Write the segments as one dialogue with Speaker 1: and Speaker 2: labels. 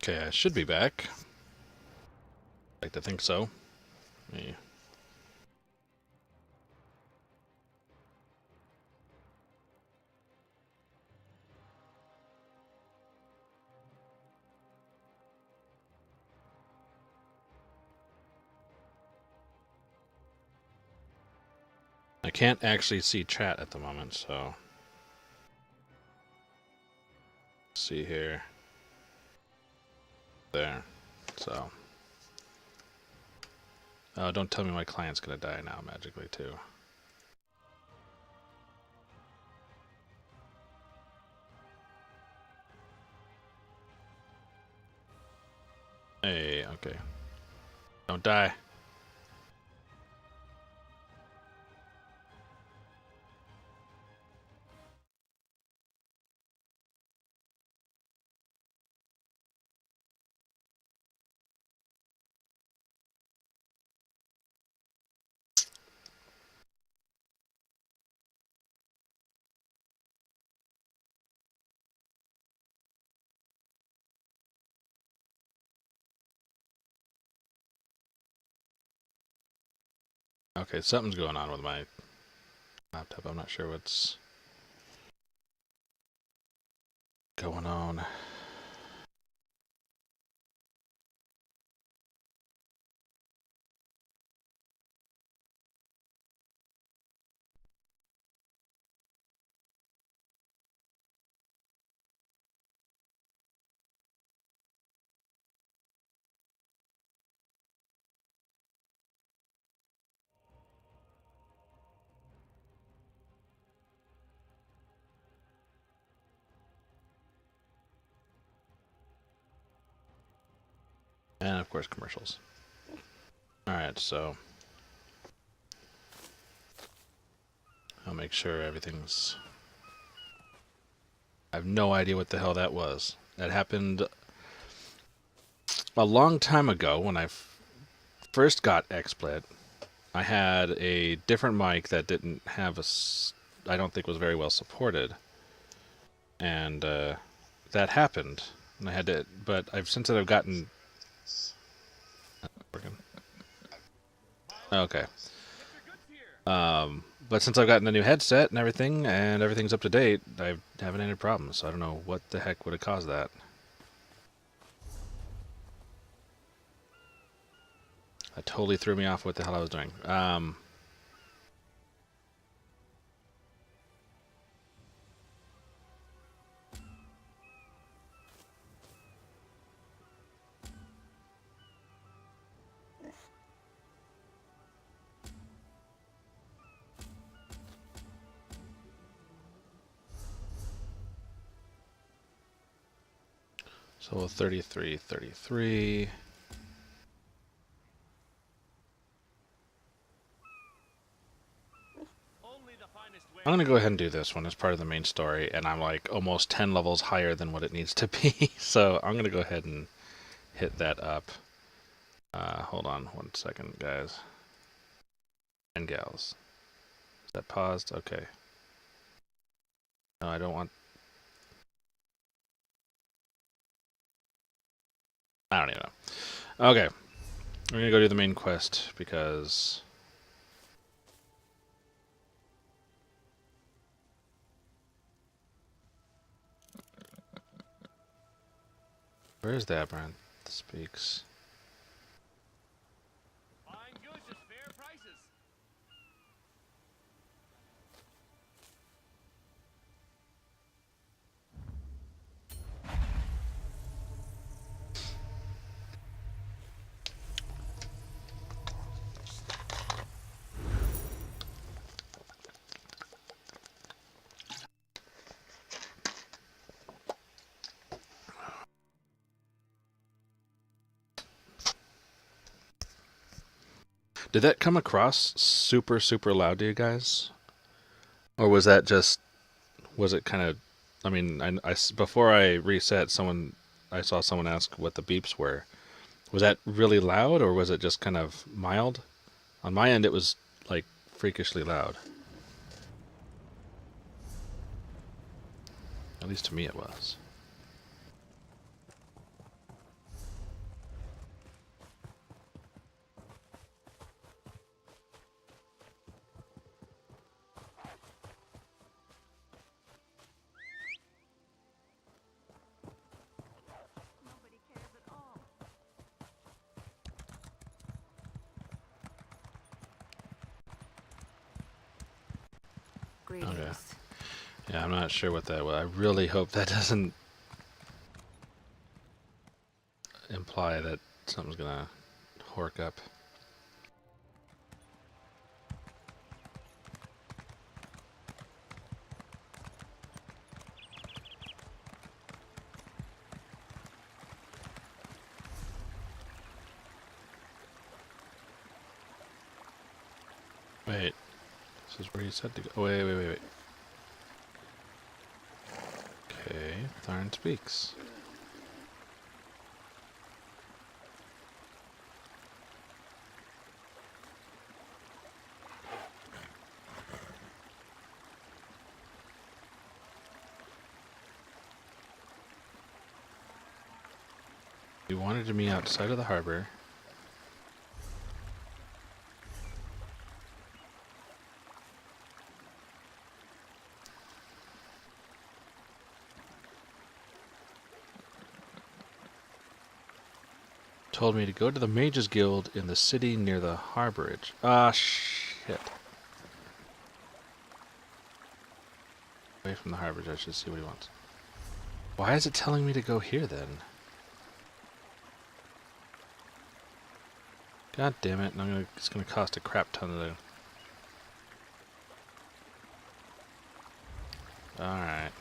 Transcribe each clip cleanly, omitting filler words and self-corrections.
Speaker 1: Okay, I should be back. I'd like to think so. Me. I can't actually see chat at the moment, so let's see here. There. So. Oh, don't tell me my client's gonna die now magically too. Hey, okay. Don't die. Okay, something's going on with my laptop. I'm not sure what's going on. And of course, commercials. Alright, so I'll make sure everything's... I have no idea what the hell that was. That happened a long time ago when I first got XSplit. I had a different mic that didn't have I don't think was very well supported. And that happened. And I had to, but since I've gotten... Working. Okay. But since I've gotten a new headset and everything's up to date, I haven't had any problems. So I don't know what the heck would have caused that. That totally threw me off what the hell I was doing. So 33, 33. I'm going to go ahead and do this one as part of the main story, and I'm like almost 10 levels higher than what it needs to be. So I'm going to go ahead and hit that up. Hold on 1 second, guys. And gals. Is that paused? Okay. No, I don't want... I don't even know. Okay. We're going to go do the main quest because... Where is that brand that speaks? Did that come across super, super loud to you guys? Or was that just... Was it kind of... I mean, before I reset, I saw someone ask what the beeps were. Was that really loud, or was it just kind of mild? On my end, it was, like, freakishly loud. At least to me it was.
Speaker 2: radios.
Speaker 1: Yeah, I'm not sure what that was. I really hope that doesn't imply that something's gonna hork up. Wait, this is where you said to go. Oh, wait. Okay, Tharn speaks. You wanted to meet outside of the harbor. Told me to go to the Mages Guild in the city near the harborage. Ah, shit. Away from the harborage, I should see what he wants. Why is it telling me to go here then? God damn it, and it's gonna cost a crap ton of the... Alright.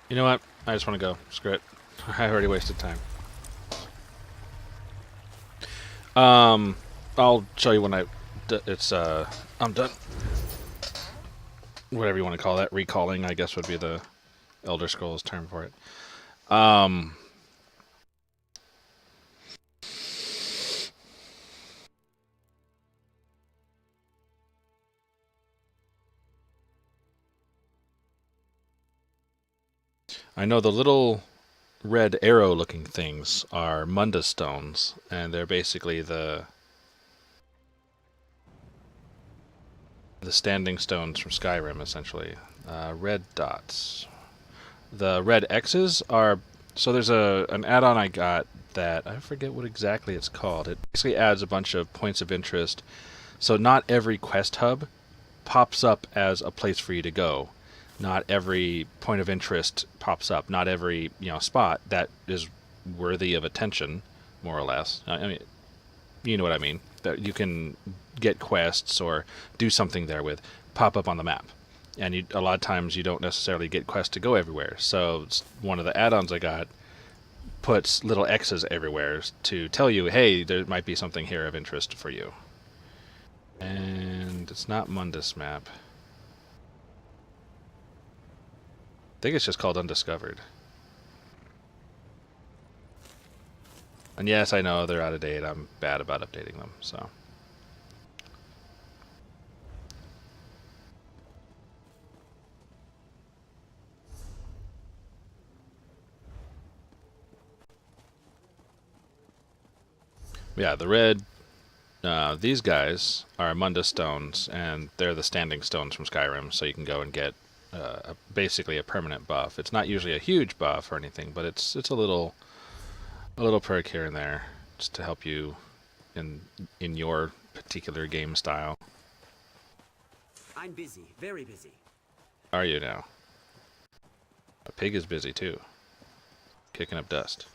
Speaker 1: You know what? I just want to go. Screw it. I already wasted time. I'll show you when I'm done. Whatever you want to call that. Recalling, I guess, would be the Elder Scrolls term for it. I know the little red arrow-looking things are Munda stones, and they're basically the standing stones from Skyrim, essentially. Red dots. The red X's are... So there's an add-on I got that... I forget what exactly it's called. It basically adds a bunch of points of interest. So not every quest hub pops up as a place for you to go. Not every point of interest pops up. Not every spot that is worthy of attention, more or less. I mean, you know what I mean. That you can get quests or do something there with pop up on the map. And a lot of times you don't necessarily get quests to go everywhere. So one of the add-ons I got puts little X's everywhere to tell you, hey, there might be something here of interest for you. And it's not Mundus map. I think it's just called Undiscovered. And yes, I know they're out of date. I'm bad about updating them, so... Yeah, the red... these guys are Munda stones, and they're the standing stones from Skyrim, so you can go and get basically a permanent buff. It's not usually a huge buff or anything, but it's a little perk here and there, just to help you in your particular game style.
Speaker 3: I'm busy, very busy.
Speaker 1: Are you now? A pig is busy too, kicking up dust.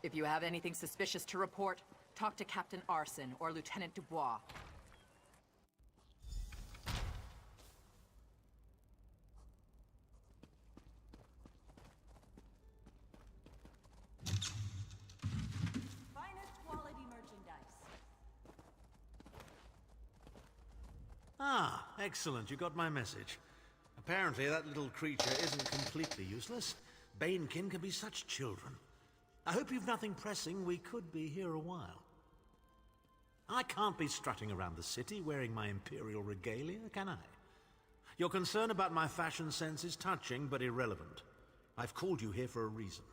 Speaker 2: If you have anything suspicious to report, talk to Captain Arson or Lieutenant Dubois.
Speaker 4: Finest quality merchandise.
Speaker 5: Ah, excellent. You got my message. Apparently that little creature isn't completely useless. Banekin can be such children. I hope you've nothing pressing. We could be here a while. I can't be strutting around the city wearing my imperial regalia, can I? Your concern about my fashion sense is touching but irrelevant. I've called you here for a reason.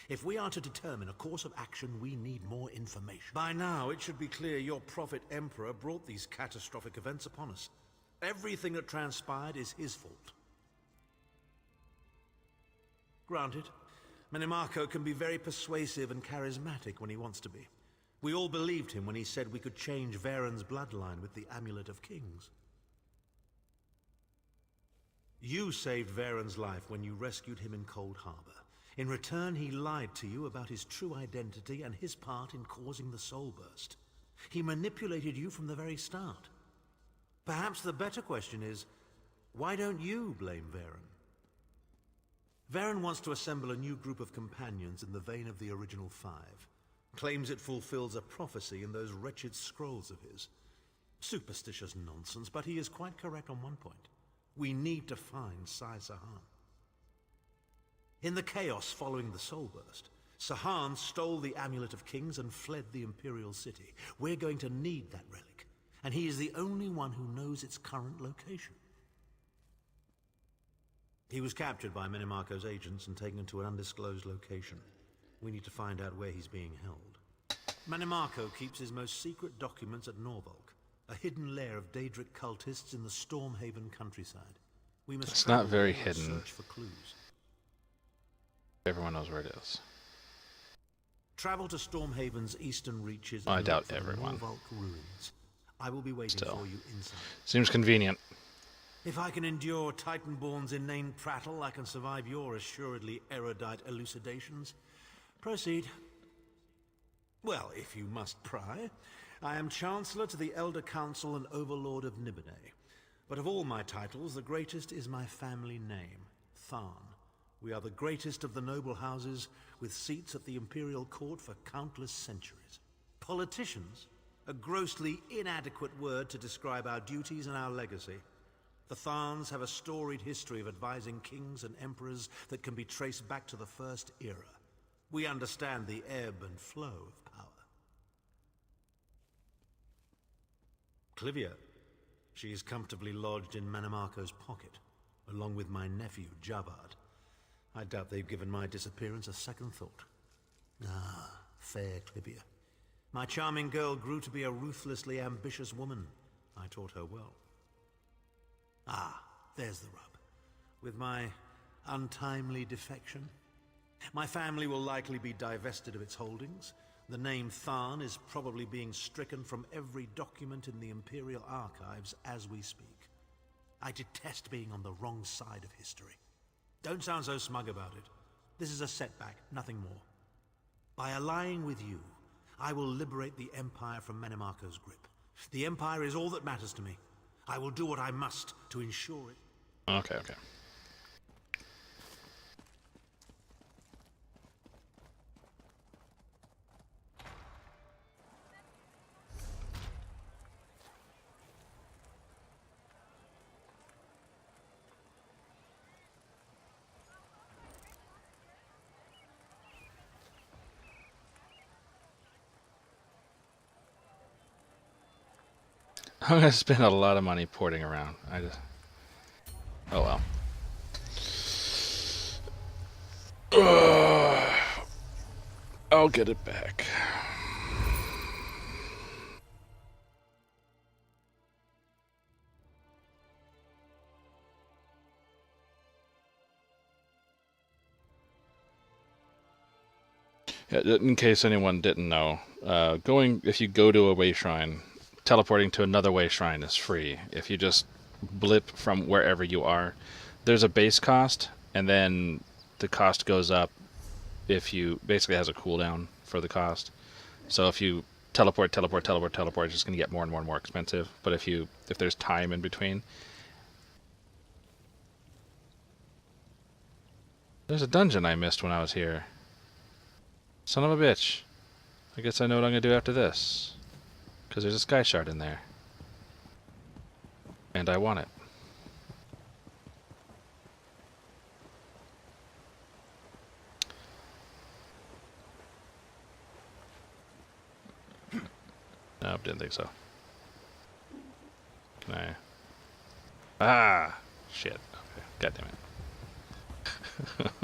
Speaker 5: If we are to determine a course of action, we need more information. By now, it should be clear your prophet Emperor brought these catastrophic events upon us. Everything that transpired is his fault. Granted, Menimarco can be very persuasive and charismatic when he wants to be. We all believed him when he said we could change Varen's bloodline with the Amulet of Kings. You saved Varen's life when you rescued him in Cold Harbor. In return, he lied to you about his true identity and his part in causing the Soul Burst. He manipulated you from the very start. Perhaps the better question is, why don't you blame Varen? Varen wants to assemble a new group of companions in the vein of the original 5. Claims it fulfills a prophecy in those wretched scrolls of his. Superstitious nonsense, but he is quite correct on one point. We need to find Sai Sahan. In the chaos following the Soul Burst, Sahan stole the Amulet of Kings and fled the Imperial City. We're going to need that relic, and he is the only one who knows its current location. He was captured by Menimarco's agents and taken to an undisclosed location. We need to find out where he's being held. Menimarco keeps his most secret documents at Norvalk, a hidden lair of Daedric cultists in the Stormhaven countryside. We must
Speaker 1: It's not very
Speaker 5: travel there and
Speaker 1: hidden.
Speaker 5: search for clues.
Speaker 1: Everyone knows where it is.
Speaker 5: Travel to Stormhaven's eastern reaches
Speaker 1: I
Speaker 5: and
Speaker 1: doubt
Speaker 5: look for the
Speaker 1: everyone.
Speaker 5: Norvalk ruins. I will be waiting
Speaker 1: Still.
Speaker 5: for you inside.
Speaker 1: Seems convenient.
Speaker 5: If I can endure Titanborn's inane prattle, I can survive your assuredly erudite elucidations. Proceed. Well, if you must pry, I am Chancellor to the Elder Council and Overlord of Nibene. But of all my titles, the greatest is my family name, Tharn. We are the greatest of the noble houses, with seats at the Imperial Court for countless centuries. Politicians? A grossly inadequate word to describe our duties and our legacy. The Tharns have a storied history of advising kings and emperors that can be traced back to the First Era. We understand the ebb and flow of power. Clivia. She is comfortably lodged in Menimarco's pocket, along with my nephew, Javad. I doubt they've given my disappearance a second thought. Ah, fair Clivia. My charming girl grew to be a ruthlessly ambitious woman. I taught her well. Ah, there's the rub. With my untimely defection, my family will likely be divested of its holdings. The name Tharn is probably being stricken from every document in the Imperial Archives as we speak. I detest being on the wrong side of history. Don't sound so smug about it. This is a setback, nothing more. By allying with you, I will liberate the Empire from Menimarco's grip. The Empire is all that matters to me. I will do what I must to ensure it.
Speaker 1: Okay, okay. I'm gonna spend a lot of money porting around. Oh well. I'll get it back. Yeah, in case anyone didn't know, if you go to a way shrine, teleporting to another way shrine is free. If you just blip from wherever you are, there's a base cost, and then the cost goes up if you basically has a cooldown for the cost. So if you teleport, it's just going to get more and more and more expensive. But if there's time in between, there's a dungeon I missed when I was here. Son of a bitch. I guess I know what I'm going to do after this. Because there's a sky shard in there. And I want it. Nope, didn't think so. Can I? Ah! Shit. Okay. God damn it.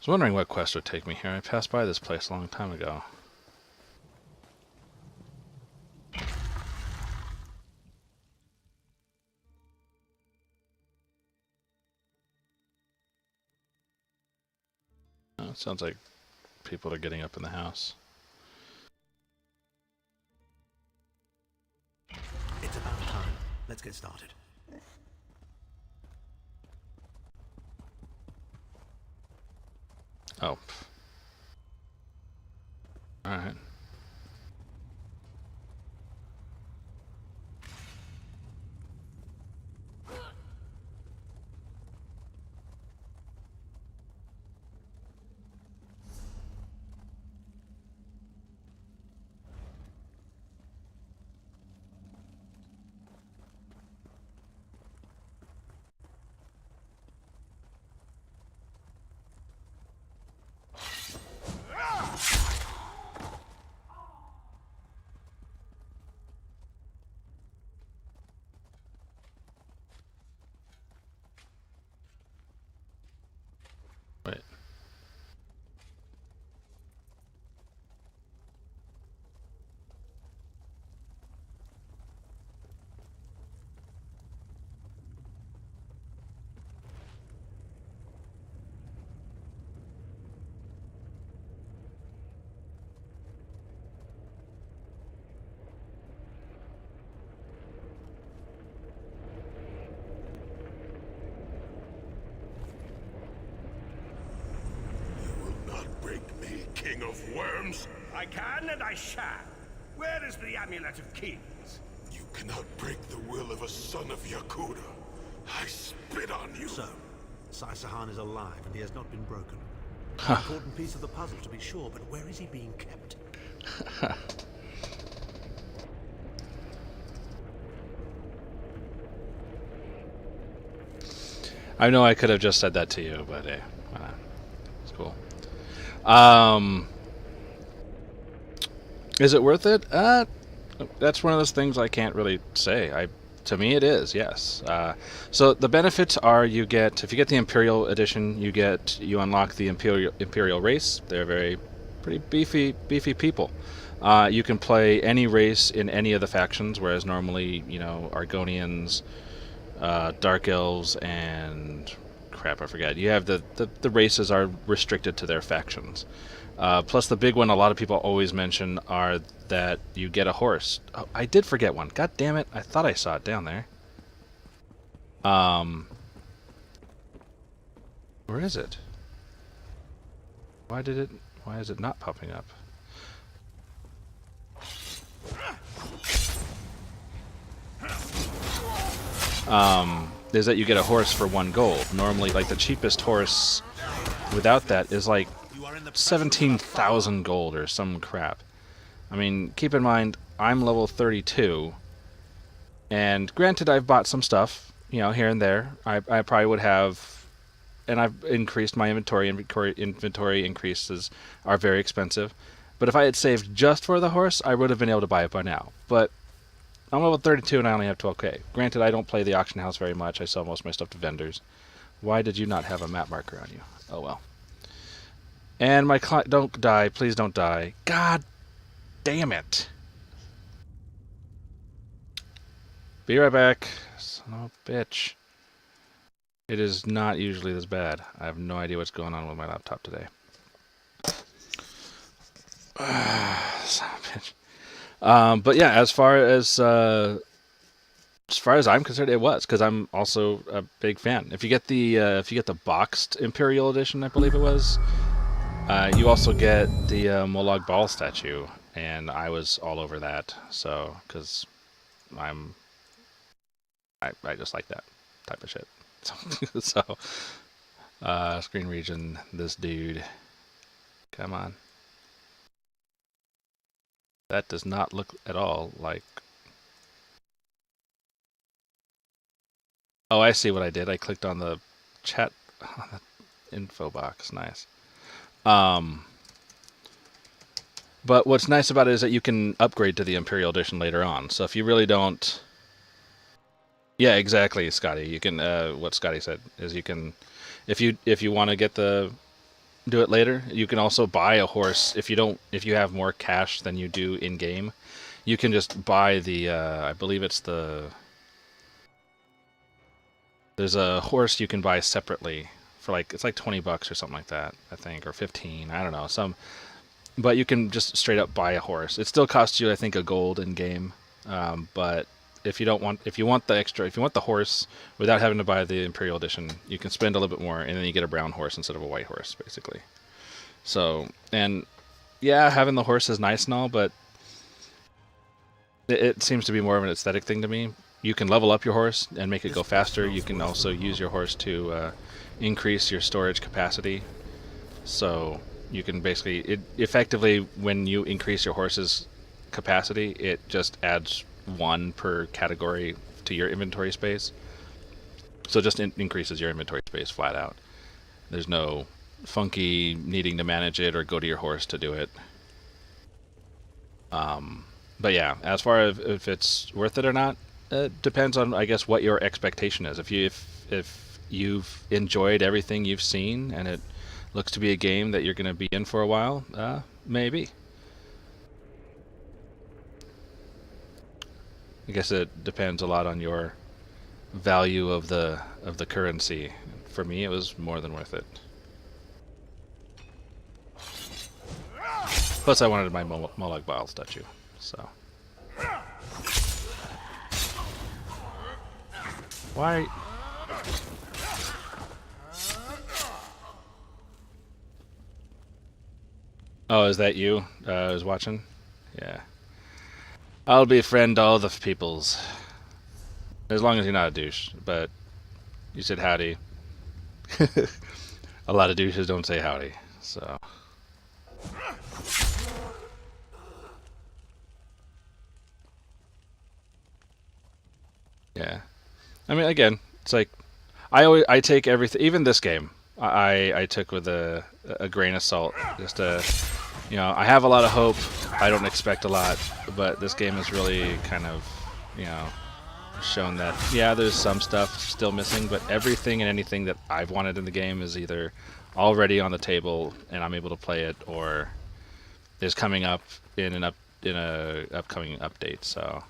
Speaker 1: was wondering what quest would take me here. I passed by this place a long time ago. Oh, it sounds like people are getting up in the house.
Speaker 5: It's about time. Let's get started.
Speaker 1: Oh. Alright. Wait.
Speaker 4: King of Worms?
Speaker 6: I can and I shall. Where is the Amulet of Kings?
Speaker 4: You cannot break the will of a son of Yakuda. I spit on you.
Speaker 5: So, Sai-Sahan is alive and he has not been broken. An important piece of the puzzle to be sure, but where is he being kept?
Speaker 1: I know I could have just said that to you, but hey, it's cool. Is it worth it? That's one of those things I can't really say. To me, it is. Yes. So the benefits are if you get the Imperial Edition, you unlock the Imperial race. They're pretty beefy people. You can play any race in any of the factions, whereas normally, Argonians, Dark Elves, and crap, I forget. You have the races are restricted to their factions. Plus, the big one a lot of people always mention are that you get a horse. Oh, I did forget one. God damn it! I thought I saw it down there. Where is it? Why is it not popping up? Is that you get a horse for 1 gold. Normally, like, the cheapest horse without that is like 17,000 gold or some crap. I mean, keep in mind, I'm level 32, and granted, I've bought some stuff, here and there. I probably would have, and I've increased my inventory. Inventory increases are very expensive. But if I had saved just for the horse, I would have been able to buy it by now. But I'm level 32 and I only have 12k. Granted, I don't play the auction house very much. I sell most of my stuff to vendors. Why did you not have a map marker on you? Oh well. And my client, don't die. Please don't die. God damn it. Be right back. Son of a bitch. It is not usually this bad. I have no idea what's going on with my laptop today. Son of a bitch. But yeah, as far as I'm concerned, it was, because I'm also a big fan. If you get the boxed Imperial Edition, I believe it was, you also get the Molag Bal statue, and I was all over that. So, because I just like that type of shit. So, screen region, this dude, come on. That does not look at all like... Oh, I see what I did. I clicked on the chat, on the info box. Nice. But what's nice about it is that you can upgrade to the Imperial Edition later on. So if you really don't... Yeah, exactly, Scotty. You can, what Scotty said is you can... If you want to get the do it later. You can also buy a horse if you have more cash than you do in game. You can just buy the I believe it's there's a horse you can buy separately for like it's like $20 or something like that, I think, or 15. I don't know, but you can just straight up buy a horse. It still costs you, I think, a gold in game. But if you want the horse without having to buy the Imperial Edition, you can spend a little bit more, and then you get a brown horse instead of a white horse, basically. So, and yeah, having the horse is nice and all, but it seems to be more of an aesthetic thing to me. You can level up your horse and make it go faster. You can also use your horse to increase your storage capacity. So you can basically, effectively, when you increase your horse's capacity, it just adds 1 per category to your inventory space. So it just increases your inventory space flat out. There's no funky needing to manage it or go to your horse to do it. But yeah, as far as if it's worth it or not, it depends on, I guess, what your expectation is. If you've enjoyed everything you've seen and it looks to be a game that you're going to be in for a while, maybe. I guess it depends a lot on your value of the currency. For me, it was more than worth it. Plus, I wanted my Molag Bal statue, so. Why? Oh, is that you? I was watching? Yeah. I'll befriend all the peoples. As long as you're not a douche, but you said howdy. A lot of douches don't say howdy, so. Yeah. I mean, again, it's like, I take everything, even this game, I took with a grain of salt. Just I have a lot of hope. I don't expect a lot, but this game has really kind of, shown that, yeah, there's some stuff still missing, but everything and anything that I've wanted in the game is either already on the table and I'm able to play it, or is coming up in a upcoming update. So,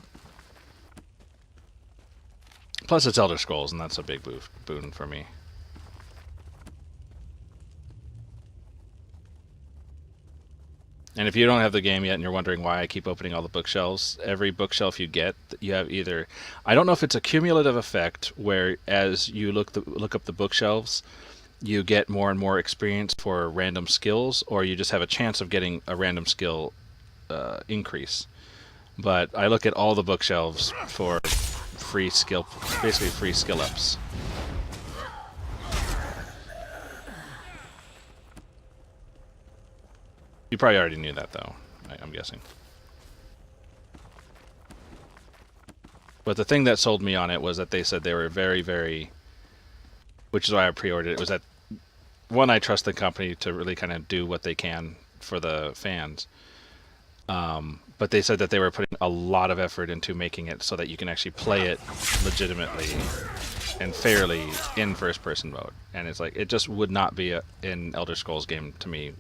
Speaker 1: plus it's Elder Scrolls, and that's a big boon for me. And if you don't have the game yet and you're wondering why I keep opening all the bookshelves, every bookshelf you get, you have either, I don't know if it's a cumulative effect where as you look up the bookshelves, you get more and more experience for random skills, or you just have a chance of getting a random skill increase. But I look at all the bookshelves for basically free skill ups. You probably already knew that, though, I'm guessing. But the thing that sold me on it was that they said they were very, very... Which is why I pre-ordered it. Was that, one, I trust the company to really kind of do what they can for the fans. But they said that they were putting a lot of effort into making it so that you can actually play it legitimately and fairly in first-person mode. And it's like, it just would not be an Elder Scrolls game to me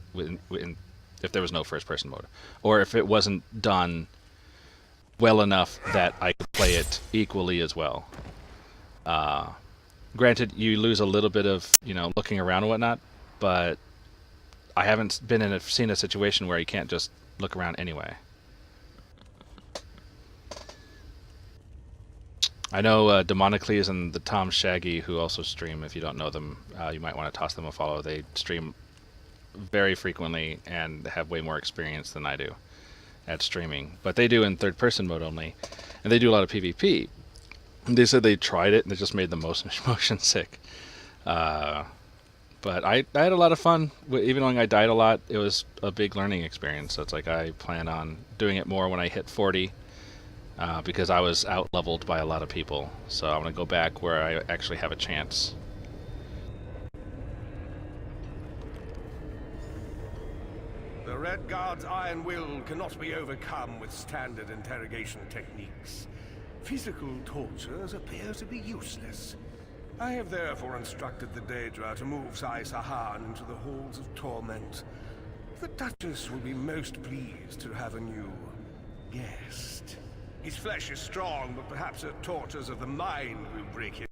Speaker 1: if there was no first-person mode, or if it wasn't done well enough that I could play it equally as well. Granted, you lose a little bit of looking around and whatnot, but I haven't seen a situation where you can't just look around anyway. I know Demonicles and the Tom Shaggy, who also stream. If you don't know them, you might want to toss them a follow. They stream very frequently and have way more experience than I do at streaming, but they do in third-person mode only, and they do a lot of PvP. They said they tried it and it just made the motion sick. But I had a lot of fun. Even though I died a lot, it was a big learning experience. So it's like I plan on doing it more when I hit 40, because I was out-leveled by a lot of people. So I'm going to go back where I actually have a chance.
Speaker 6: The Red Guard's iron will cannot be overcome with standard interrogation techniques. Physical tortures appear to be useless. I have therefore instructed the Daedra to move Sai Sahan into the halls of torment. The Duchess will be most pleased to have a new guest. His flesh is strong, but perhaps her tortures of the mind will break him.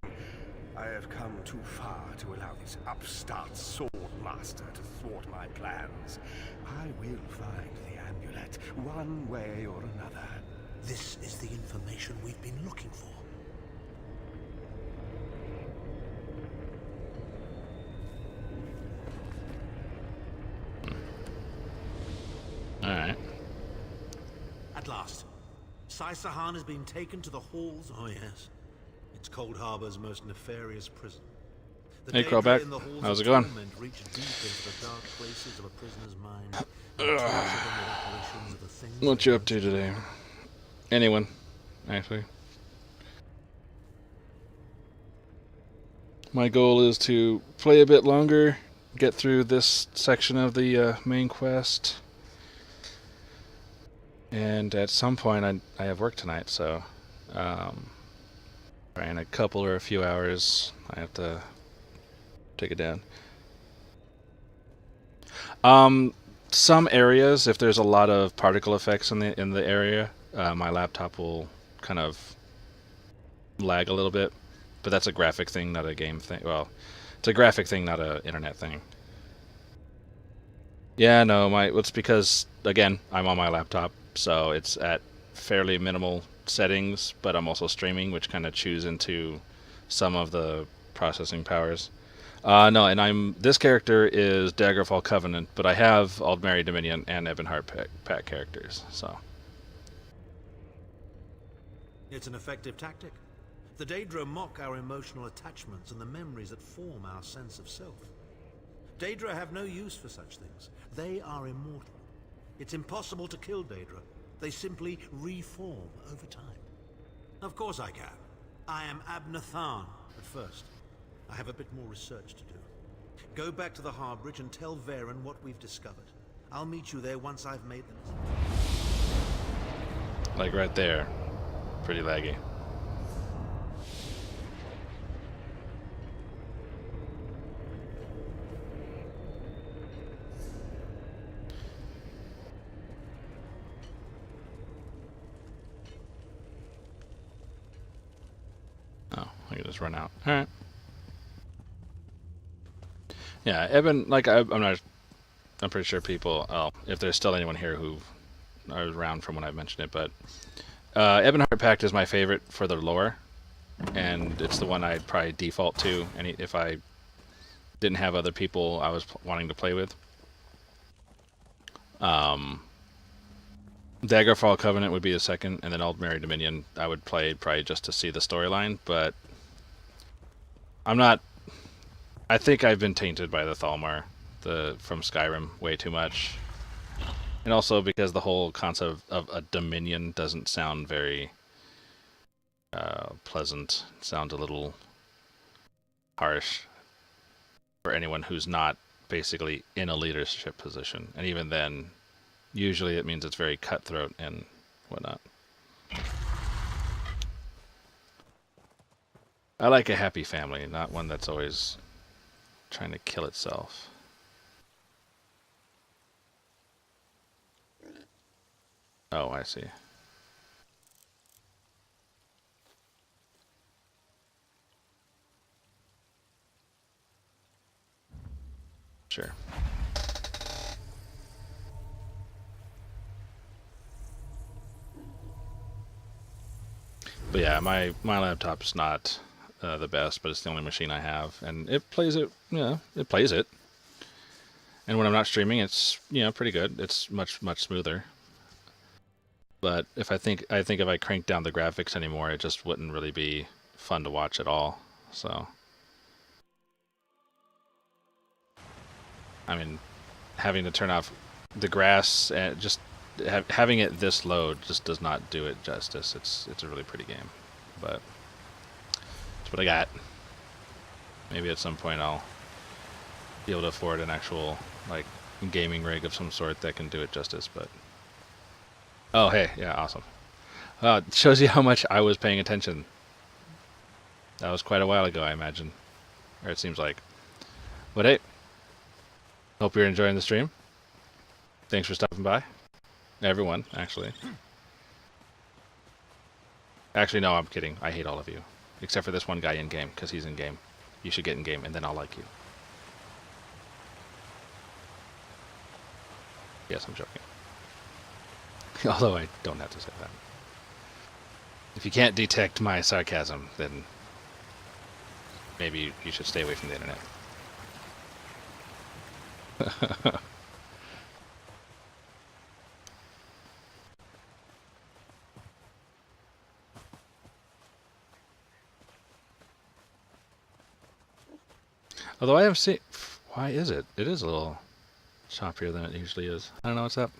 Speaker 6: I have come too far to allow this upstart sword master to thwart my plans. I will find the amulet, one way or another.
Speaker 5: This is the information we've been looking for.
Speaker 1: Alright.
Speaker 5: At last, Sai Sahan has been taken to the halls. Oh yes, it's Cold Harbor's most nefarious prison. The
Speaker 1: Hey,
Speaker 5: Daedra
Speaker 1: Crawback.
Speaker 5: in the halls
Speaker 1: How's
Speaker 5: of
Speaker 1: it going?
Speaker 5: torment reach deep into the dark places of a prisoner's mind. And torture them with apparitions of the things
Speaker 1: What
Speaker 5: they
Speaker 1: you up to
Speaker 5: most
Speaker 1: today? Anyone, actually. My goal is to play a bit longer, get through this section of the main quest, and at some point I have work tonight, so in a couple or a few hours I have to take it down. Some areas, if there's a lot of particle effects in the area, my laptop will kind of lag a little bit, but that's a graphic thing, not a game thing. Well, it's a graphic thing, not a internet thing. Yeah, no, it's because, again, I'm on my laptop, so it's at fairly minimal settings, but I'm also streaming, which kind of chews into some of the processing powers. No, and this character is Daggerfall Covenant, but I have Aldmeri Dominion and Ebonheart Pact characters, so.
Speaker 5: It's an effective tactic. The Daedra mock our emotional attachments and the memories that form our sense of self. Daedra have no use for such things. They are immortal. It's impossible to kill Daedra. They simply reform over time. Of course I can. I am Abnathan at first. I have a bit more research to do. Go back to the Harbridge and tell Varen what we've discovered. I'll meet you there once I've made them.
Speaker 1: Like right there. Pretty laggy. Oh, I can just run out. Alright. Yeah, Evan, like, I'm pretty sure people, if there's still anyone here who are around from when I mentioned it, but Ebonheart Pact is my favorite for the lore, and it's the one I'd probably default to if I didn't have other people I was wanting to play with. Daggerfall Covenant would be the second, and then Aldmeri Dominion I would play probably just to see the storyline, but I think I've been tainted by the Thalmor from Skyrim way too much. And also because the whole concept of a Dominion doesn't sound very pleasant. It sounds a little harsh for anyone who's not basically in a leadership position. And even then, usually it means it's very cutthroat and whatnot. I like a happy family, not one that's always trying to kill itself. Oh, I see. Sure. But yeah, my laptop's not the best, but it's the only machine I have, and it plays it. Yeah, it plays it. And when I'm not streaming, it's pretty good. It's much smoother. But if I think if I cranked down the graphics anymore, it just wouldn't really be fun to watch at all. So, I mean, having to turn off the grass and just having it this low just does not do it justice. It's a really pretty game, but that's what I got. Maybe at some point I'll be able to afford an actual like gaming rig of some sort that can do it justice. But oh hey, yeah, awesome. It shows you how much I was paying attention. That was quite a while ago, I imagine. Or it seems like. But hey, hope you're enjoying the stream. Thanks for stopping by. Everyone, actually. Actually, no, I'm kidding. I hate all of you. Except for this one guy in-game, because he's in-game. You should get in-game, and then I'll like you. Yes, I'm joking. Although I don't have to say that. If you can't detect my sarcasm, then maybe you should stay away from the internet. Although I have seen... Why is it? It is a little choppier than it usually is. I don't know what's up.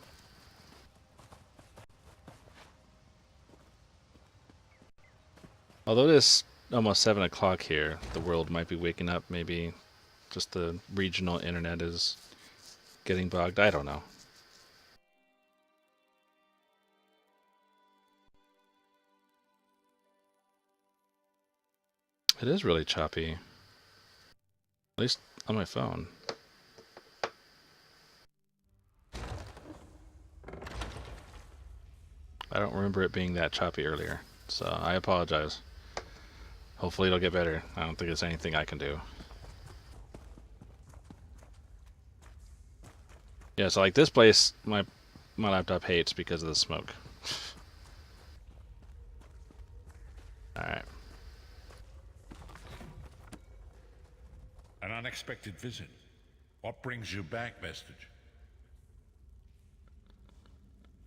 Speaker 1: Although it is almost 7 o'clock here, the world might be waking up. Maybe just the regional internet is getting bugged. I don't know. It is really choppy. At least on my phone. I don't remember it being that choppy earlier, so I apologize. Hopefully it'll get better. I don't think there's anything I can do. Yeah, so like this place, my laptop hates because of the smoke. Alright.
Speaker 7: An unexpected visit. What brings you back, Vestige?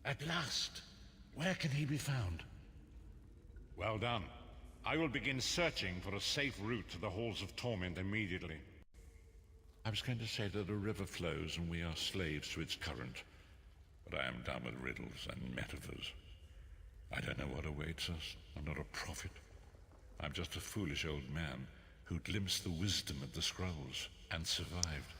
Speaker 7: At last! Where can he be found? Well done. I will begin searching for a safe route to the Halls of Torment immediately. I was going to say that a river flows and we are slaves to its current, but I am done with riddles and metaphors. I don't know what awaits us. I'm not a prophet. I'm just a foolish old man who glimpsed the wisdom of the scrolls and survived.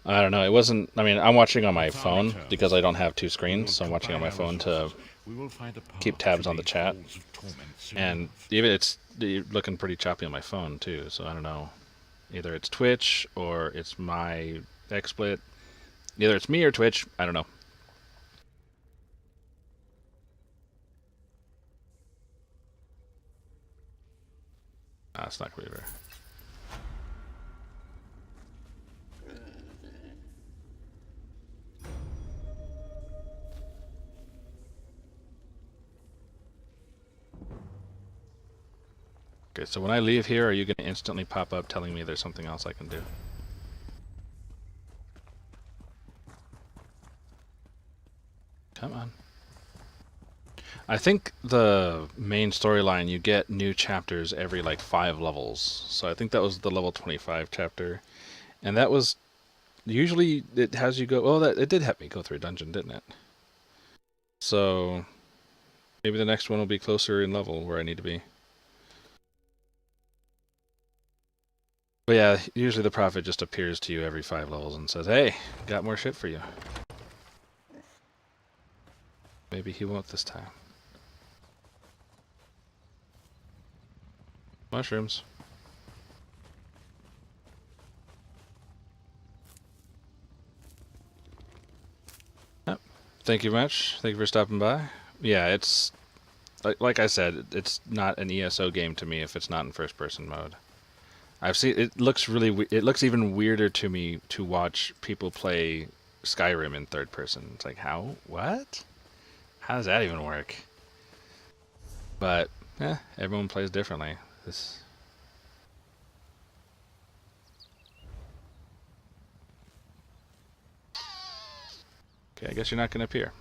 Speaker 1: I don't know, it wasn't... I mean, I'm watching on my phone because I don't have two screens, so I'm watching on my phone to keep tabs on the chat. And even it's looking pretty choppy on my phone, too, so I don't know. Either it's Twitch or it's my XSplit. Either it's me or Twitch, I don't know. It's not Weaver. Okay, so when I leave here, are you going to instantly pop up telling me there's something else I can do? Come on. I think the main storyline, you get new chapters every like 5 levels. So I think that was the level 25 chapter. And that was... Usually it has you go... Well, it did have me go through a dungeon, didn't it? So maybe the next one will be closer in level where I need to be. But yeah, usually the prophet just appears to you every 5 levels and says, hey, got more shit for you. Maybe he won't this time. Mushrooms. Yep. Thank you much. Thank you for stopping by. Yeah, it's... Like I said, it's not an ESO game to me if it's not in first-person mode. I've seen it looks really. It looks even weirder to me to watch people play Skyrim in third person. It's like, how? What? How does that even work? But everyone plays differently. This. Okay, I guess you're not going to appear.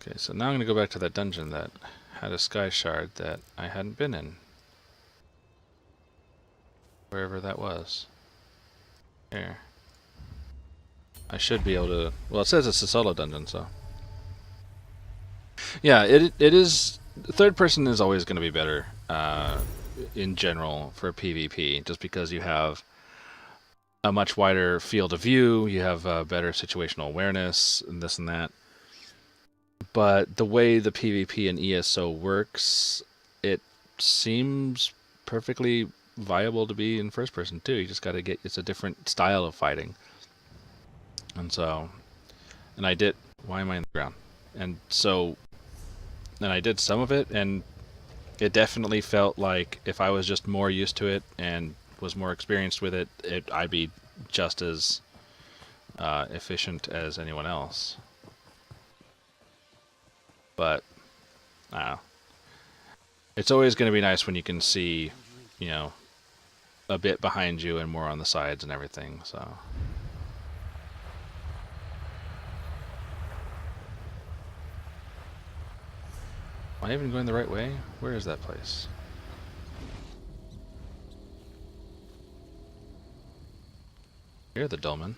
Speaker 1: Okay, so now I'm going to go back to that dungeon that had a sky shard that I hadn't been in. Wherever that was. Here. I should be able to... Well, it says it's a solo dungeon, so... Yeah, it is. Third person is always going to be better in general for PvP, just because you have a much wider field of view, you have better situational awareness, and this and that. But the way the PvP in ESO works, it seems perfectly viable to be in first person too. You just got to get, it's a different style of fighting. And so, and I did, why am I in the ground? And so, and I did some of it, and it definitely felt like if I was just more used to it and was more experienced with it, I'd be just as efficient as anyone else. But I don't know. It's always going to be nice when you can see, you know, a bit behind you and more on the sides and everything. So. Am I even going the right way? Where is that place? You're the Dolmen.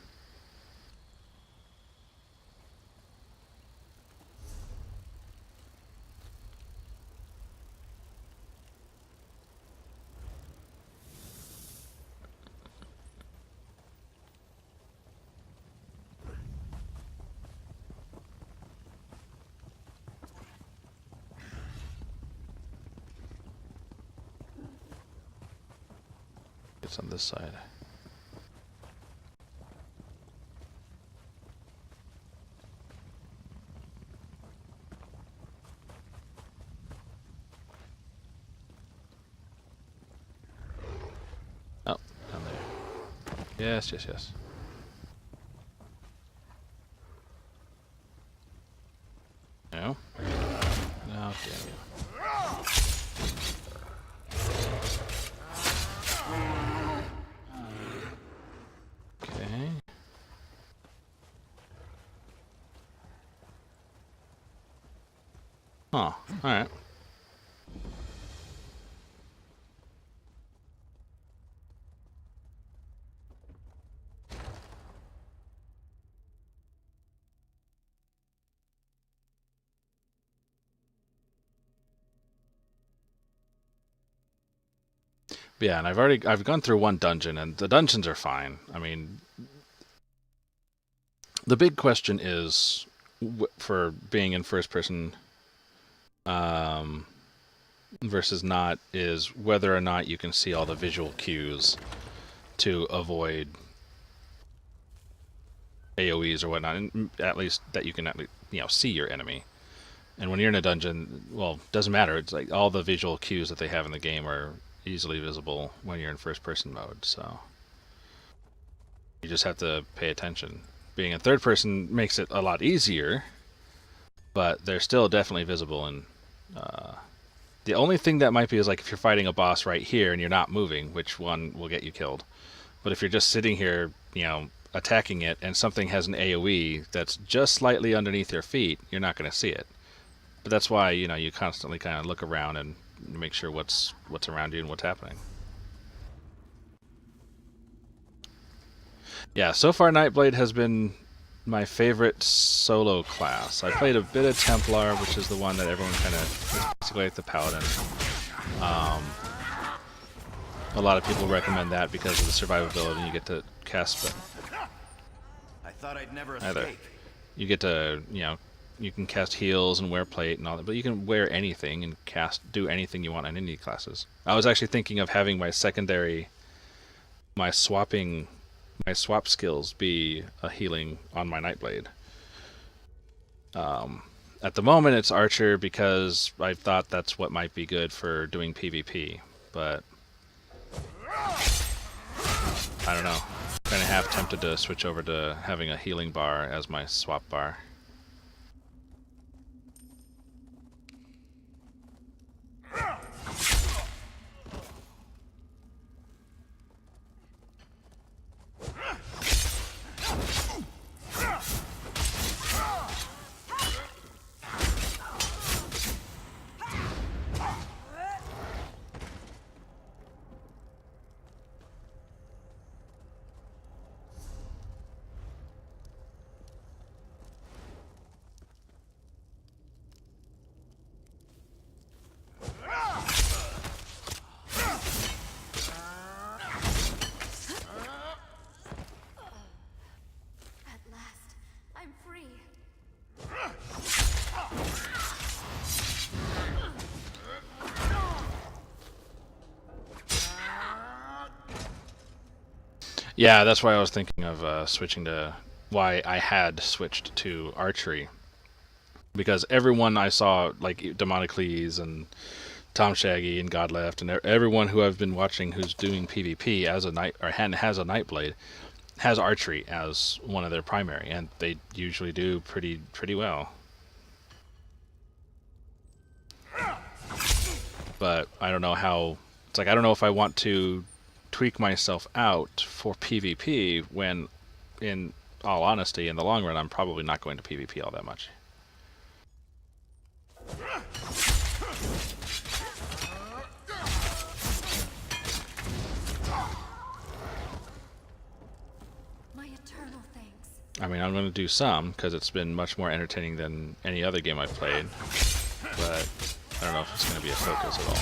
Speaker 1: It's on this side. Oh, down there. Yes, yes, yes. No? No, damn you. Okay. Huh, alright. Yeah, and I've gone through one dungeon, and the dungeons are fine. I mean, the big question is, for being in first person versus not, is whether or not you can see all the visual cues to avoid AoEs or whatnot, and at least that you can at least, you know, see your enemy. And when you're in a dungeon, well, doesn't matter. It's like all the visual cues that they have in the game are easily visible when you're in first person mode, so you just have to pay attention. Being in third person makes it a lot easier, but they're still definitely visible. And the only thing that might be is like if you're fighting a boss right here and you're not moving, which one will get you killed. But if you're just sitting here, you know, attacking it, and something has an AoE that's just slightly underneath your feet, you're not going to see it. But that's why, you know, you constantly kind of look around and make sure what's around you and what's happening. Yeah, so far Nightblade has been my favorite solo class. I played a bit of Templar, which is the one that everyone kind of, basically like the Paladin. A lot of people recommend that because of the survivability, and you get to cast.
Speaker 3: I thought I'd never
Speaker 1: Either
Speaker 3: escape.
Speaker 1: you get to, you know, you can cast heals and wear plate and all that, but you can wear anything and do anything you want in any classes. I was actually thinking of having my secondary, my swap skills be a healing on my Nightblade. At the moment it's Archer because I thought that's what might be good for doing PvP, but I don't know. I'm kind of half tempted to switch over to having a healing bar as my swap bar. Yeah, that's why I was thinking of switching to why I had switched to archery, because everyone I saw, like Demodocles and Tom Shaggy and God Left, and everyone who I've been watching who's doing PvP as a night or has a Nightblade has archery as one of their primary, and they usually do pretty well. But I don't know how. It's like I don't know if I want to tweak myself out for PvP when, in all honesty, in the long run, I'm probably not going to PvP all that much.
Speaker 8: My eternal thanks.
Speaker 1: I mean, I'm going to do some because it's been much more entertaining than any other game I've played, but I don't know if it's going to be a focus at all.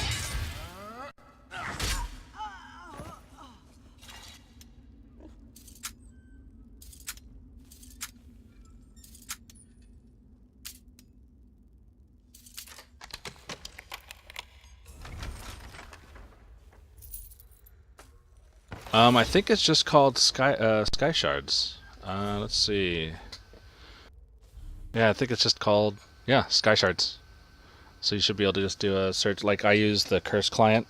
Speaker 1: I think it's just called Sky Shards. Let's see. Yeah, I think it's just called Sky Shards. So you should be able to just do a search. Like I use the Curse client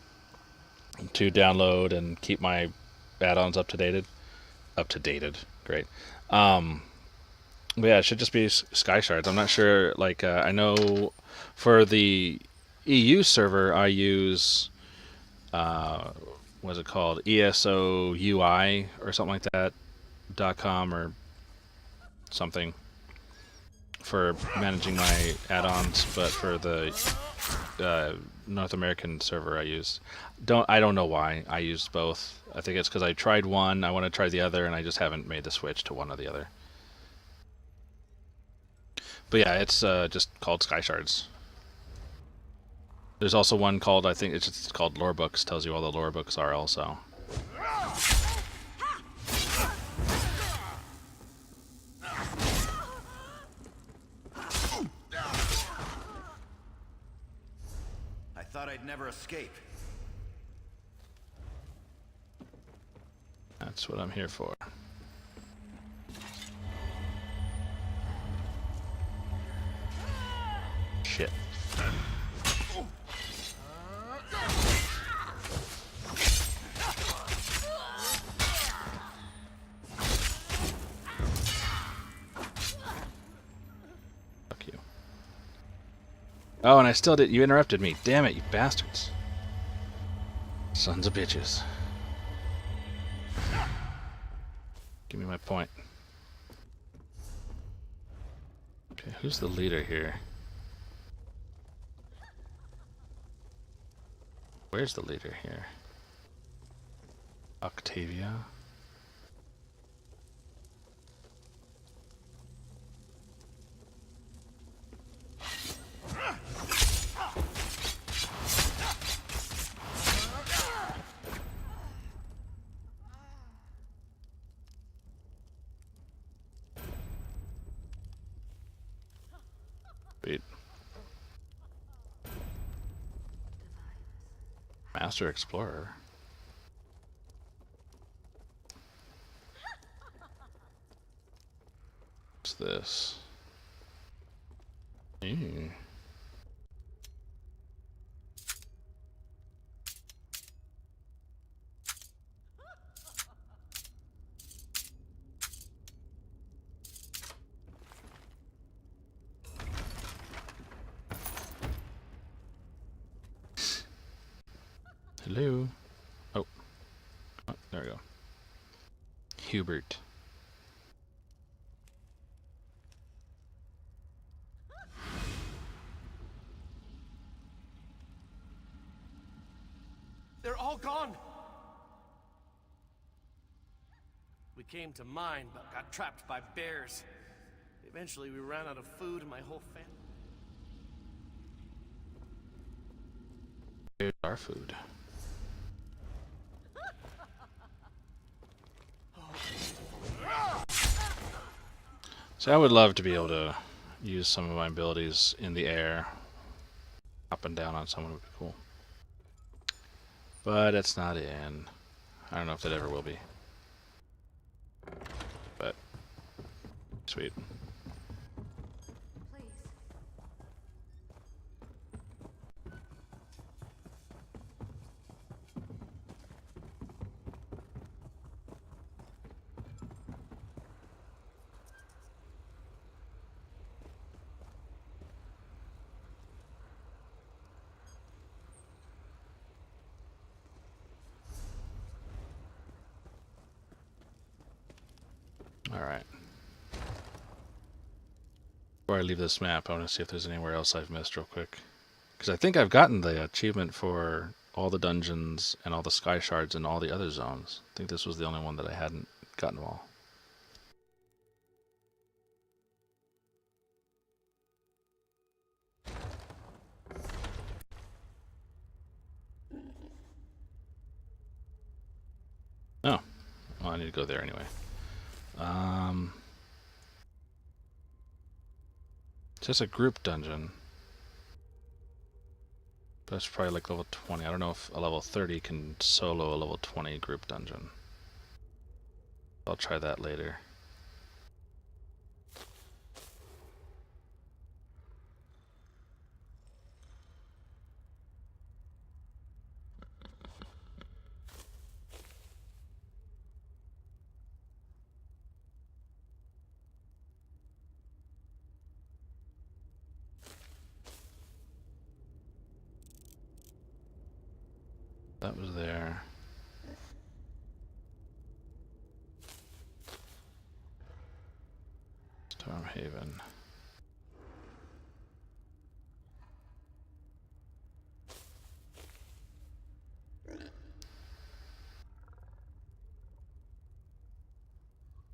Speaker 1: to download and keep my add-ons up to dated. Great. But yeah, it should just be Sky Shards. I'm not sure. Like I know for the EU server, I use what's it called? ESO UI or something like that. .com or something for managing my add-ons, but for the North American server I don't know why I used both. I think it's because I tried one, I want to try the other, and I just haven't made the switch to one or the other. But yeah, it's just called Sky Shards. There's also one called, I think it's just called Lore Books, tells you all the lore books are also.
Speaker 3: I thought I'd never escape.
Speaker 1: That's what I'm here for. Shit. Fuck you. Oh, and I still did. You interrupted me. Damn it, you bastards. Sons of bitches. Give me my point. Okay, who's the leader here? Where's the leader here? Octavia? Wait. Master Explorer? What's this? Ew. Hello? Oh. Oh, there we go. Hubert.
Speaker 9: They're all gone! We came to mine, but got trapped by bears. Eventually, we ran out of food and my whole family.
Speaker 1: Here's our food. So I would love to be able to use some of my abilities in the air. Up and down on someone would be cool. But it's not in. I don't know if that ever will be. But sweet.
Speaker 8: Please.
Speaker 1: Alright. Before I leave this map, I want to see if there's anywhere else I've missed real quick. Because I think I've gotten the achievement for all the dungeons and all the sky shards and all the other zones. I think this was the only one that I hadn't gotten them all. Oh. Well, I need to go there anyway. Just a group dungeon. That's probably like level 20. I don't know if a level 30 can solo a level 20 group dungeon. I'll try that later. That was there. Stormhaven.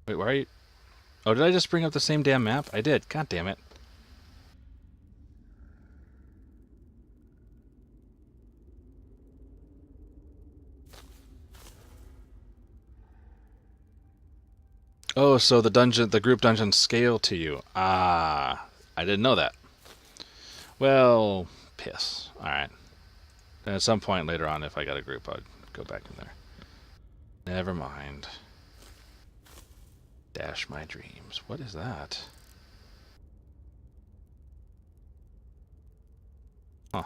Speaker 1: Wait, why are you... Oh, did I just bring up the same damn map? I did. God damn it. Oh, so the dungeon, the group dungeons scale to you. Ah, I didn't know that. Well, piss. Alright. Then at some point later on, if I got a group, I'd go back in there. Never mind. Dash my dreams. What is that? Huh.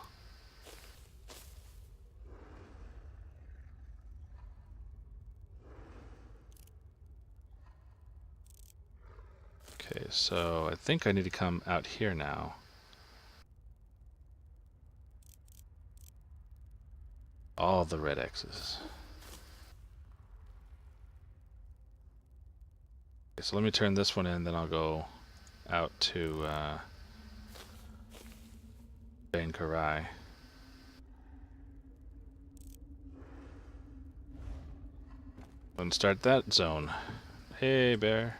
Speaker 1: Okay, so I think I need to come out here now. All the red X's. Okay, so let me turn this one in, then I'll go out to Ben Karai. And start that zone. Hey, bear.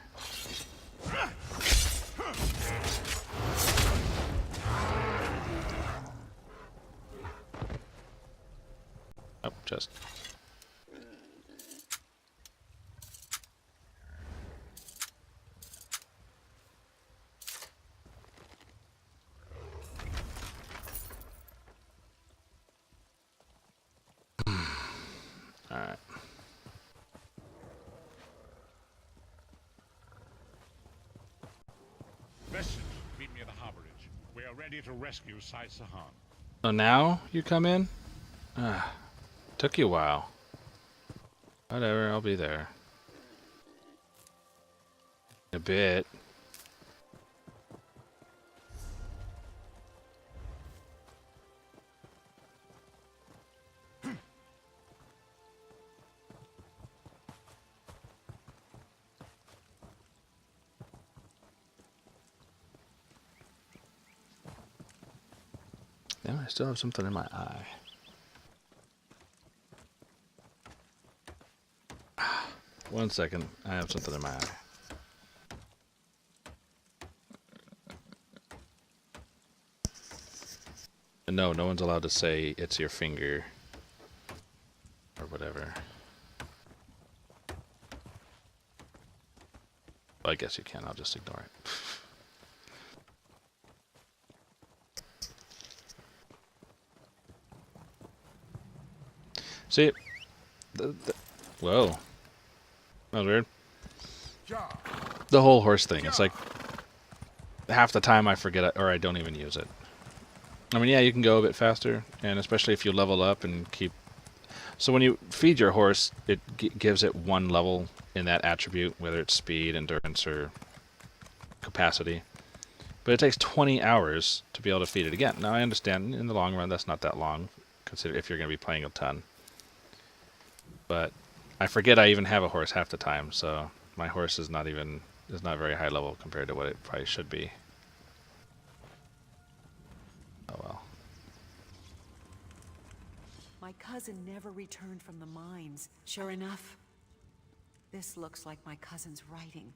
Speaker 1: Oh, just. Alright.
Speaker 7: Vessels, meet me at the harborage. We are ready to rescue Sai Sahan.
Speaker 1: So now you come in? Ah, took you a while. Whatever, I'll be there. In a bit. Now I still have something in my eye. One second, I have something in my eye. And no, no one's allowed to say it's your finger or whatever. Well, I guess you can, I'll just ignore it. See, whoa, that was weird. The whole horse thing. It's like half the time I forget it, or I don't even use it. I mean, yeah, you can go a bit faster, and especially if you level up and keep... So when you feed your horse, it gives it one level in that attribute, whether it's speed, endurance, or capacity. But it takes 20 hours to be able to feed it again. Now, I understand in the long run that's not that long, consider if you're going to be playing a ton. But I forget I even have a horse half the time, so my horse is not very high level compared to what it probably should be. Oh well.
Speaker 2: My cousin never returned from the mines. Sure enough, this looks like my cousin's writing.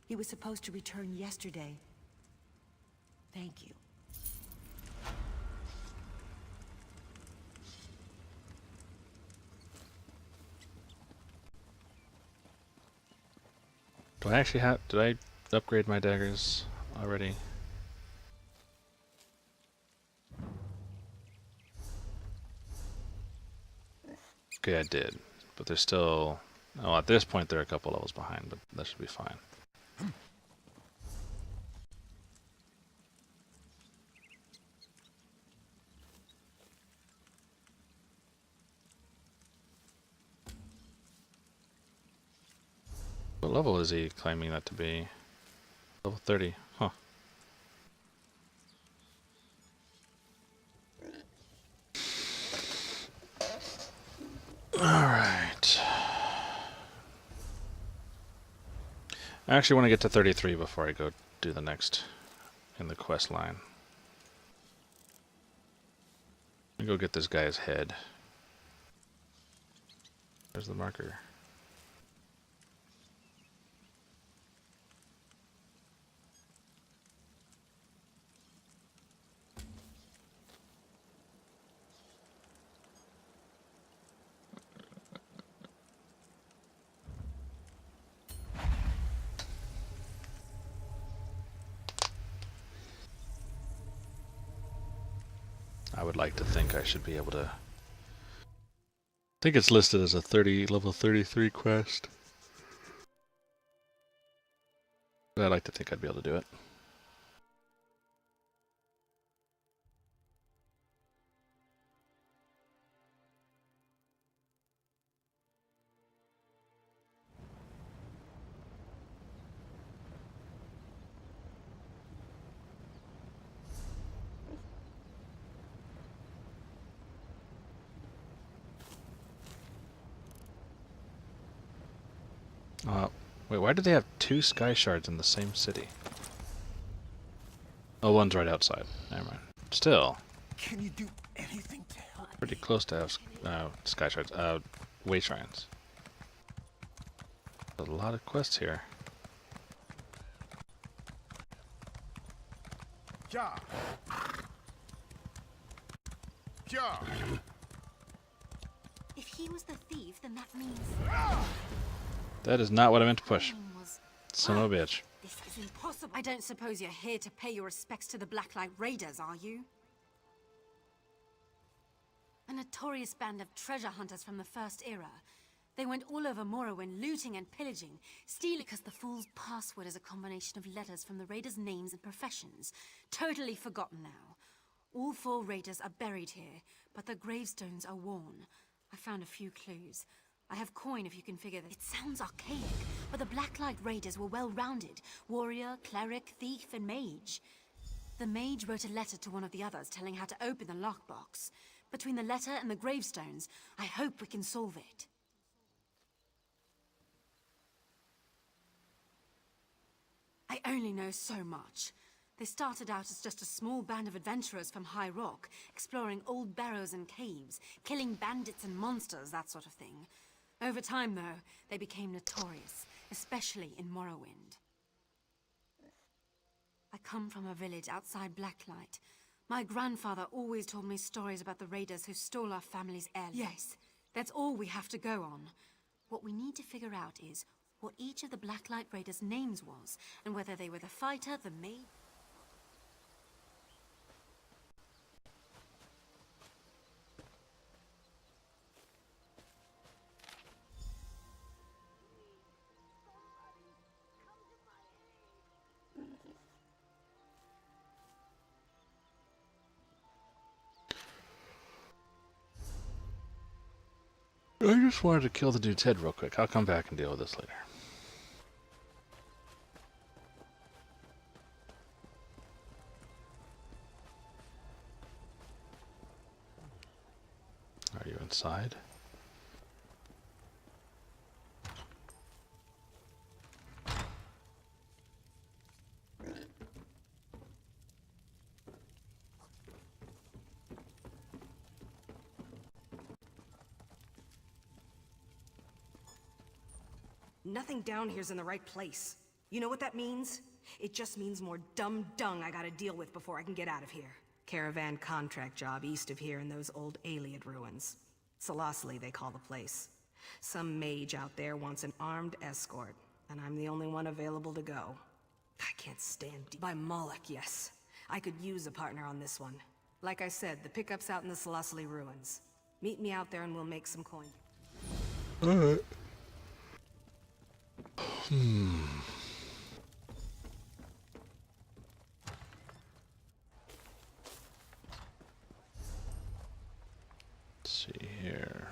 Speaker 2: He was supposed to return yesterday. Thank you.
Speaker 1: Do I actually have... Did I upgrade my daggers already? Okay, I did. But they're still... Oh, at this point they're a couple levels behind, but that should be fine. What level is he claiming that to be? Level 30. Huh. Alright. I actually want to get to 33 before I go do the next in the quest line. Let me go get this guy's head. There's the marker. I would like to think I should be able to... I think it's listed as a level 33 quest. But I'd like to think I'd be able to do it. Wait, why do they have two sky shards in the same city? Oh, one's right outside. Never mind. Still.
Speaker 6: Can you do anything to help?
Speaker 1: Pretty close to have sky shards. Way shrines. A lot of quests here.
Speaker 6: Ja. Ja.
Speaker 8: If he was the thief, then that means...
Speaker 1: That is not what I meant to push. Son of a bitch.
Speaker 8: This is impossible. I don't suppose you're here to pay your respects to the Blacklight Raiders, are you? A notorious band of treasure hunters from the First Era. They went all over Morrowind, looting and pillaging, stealing because the Fool's password is a combination of letters from the raiders' names and professions. Totally forgotten now. All 4 raiders are buried here, but the gravestones are worn. I found a few clues. I have coin if you can figure this. It sounds archaic, but the Blacklight Raiders were well-rounded. Warrior, cleric, thief, and mage. The mage wrote a letter to one of the others telling how to open the lockbox. Between the letter and the gravestones, I hope we can solve it. I only know so much. They started out as just a small band of adventurers from High Rock, exploring old barrows and caves, killing bandits and monsters, that sort of thing. Over time, though, they became notorious, especially in Morrowind. I come from a village outside Blacklight. My grandfather always told me stories about the raiders who stole our family's heirloom. Yes, that's all we have to go on. What we need to figure out is what each of the Blacklight Raiders' names was, and whether they were the fighter, the maid...
Speaker 1: I just wanted to kill the dude's head real quick. I'll come back and deal with this later. Are you inside?
Speaker 10: Nothing down here's in the right place. You know what that means? It just means more dumb dung I gotta deal with before I can get out of here. Caravan contract job east of here in those old Aliad ruins. Selosli, they call the place. Some mage out there wants an armed escort, and I'm the only one available to go. I can't stand by Moloch, yes. I could use a partner on this one. Like I said, the pickup's out in the Selosli ruins. Meet me out there and we'll make some coin.
Speaker 1: Alright. Let's see here.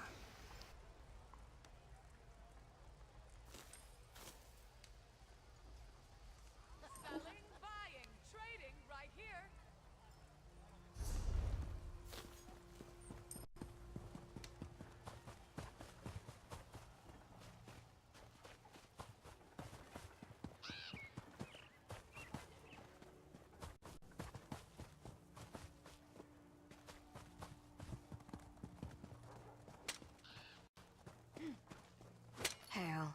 Speaker 11: Selling, buying, trading right here.
Speaker 10: Hell.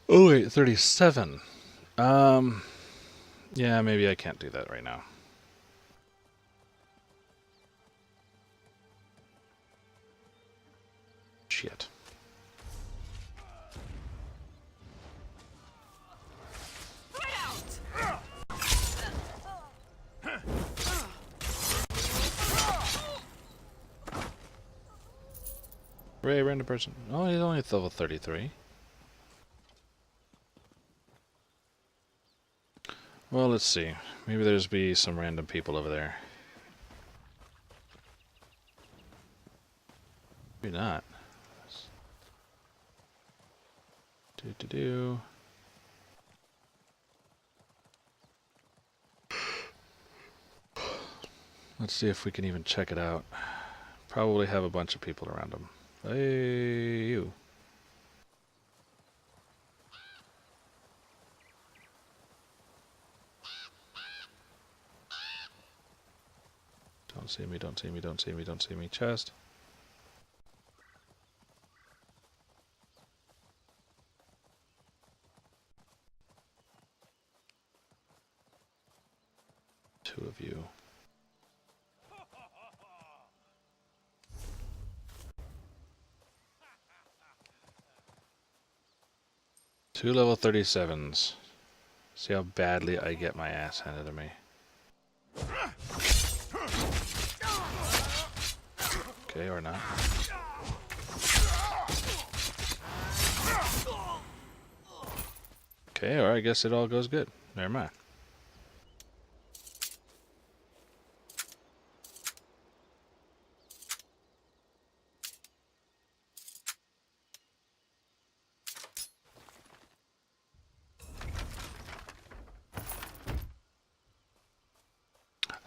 Speaker 1: Oh wait, 37. Yeah, maybe I can't do that right now. Shit. Ray, random person. Oh, he's only level 33. Well, let's see. Maybe there's be some random people over there. Maybe not. Do. Let's see if we can even check it out. Probably have a bunch of people around them. Hey, you. Don't see me, don't see me, don't see me, don't see me. Chest. Two of you. Two level 37s. See how badly I get my ass handed to me. Okay, or not. Okay, or I guess it all goes good. Never mind.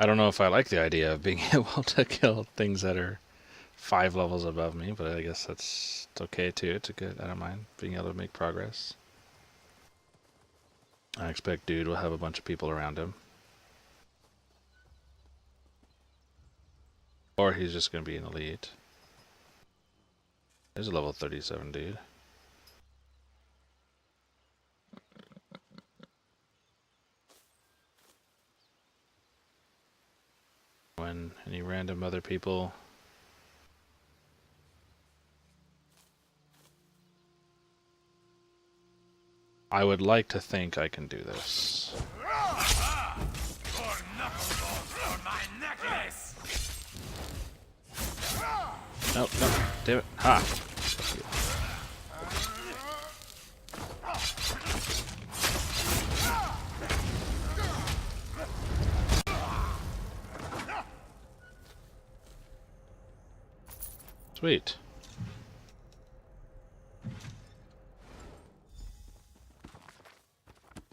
Speaker 1: I don't know if I like the idea of being able to kill things that are 5 levels above me, but I guess that's okay too. It's good. I don't mind being able to make progress. I expect dude will have a bunch of people around him. Or he's just going to be an elite. There's a level 37 dude. When any random other people I would like to think I can do this. Nope, nope, damn it. Ha! Sweet.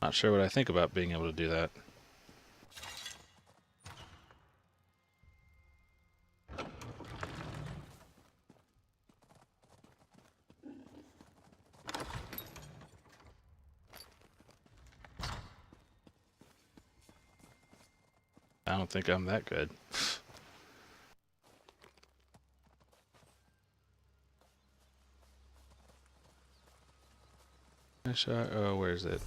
Speaker 1: Not sure what I think about being able to do that. I don't think I'm that good. Oh, where is it?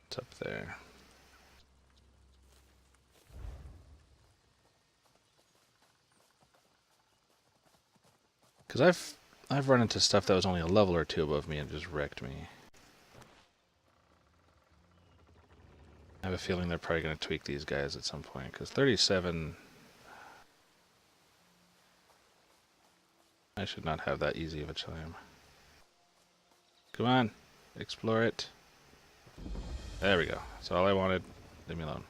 Speaker 1: It's up there. Because I've run into stuff that was only a level or two above me and just wrecked me. I have a feeling they're probably going to tweak these guys at some point, because 37... I should not have that easy of a time. Come on, explore it. There we go. That's all I wanted. Leave me alone.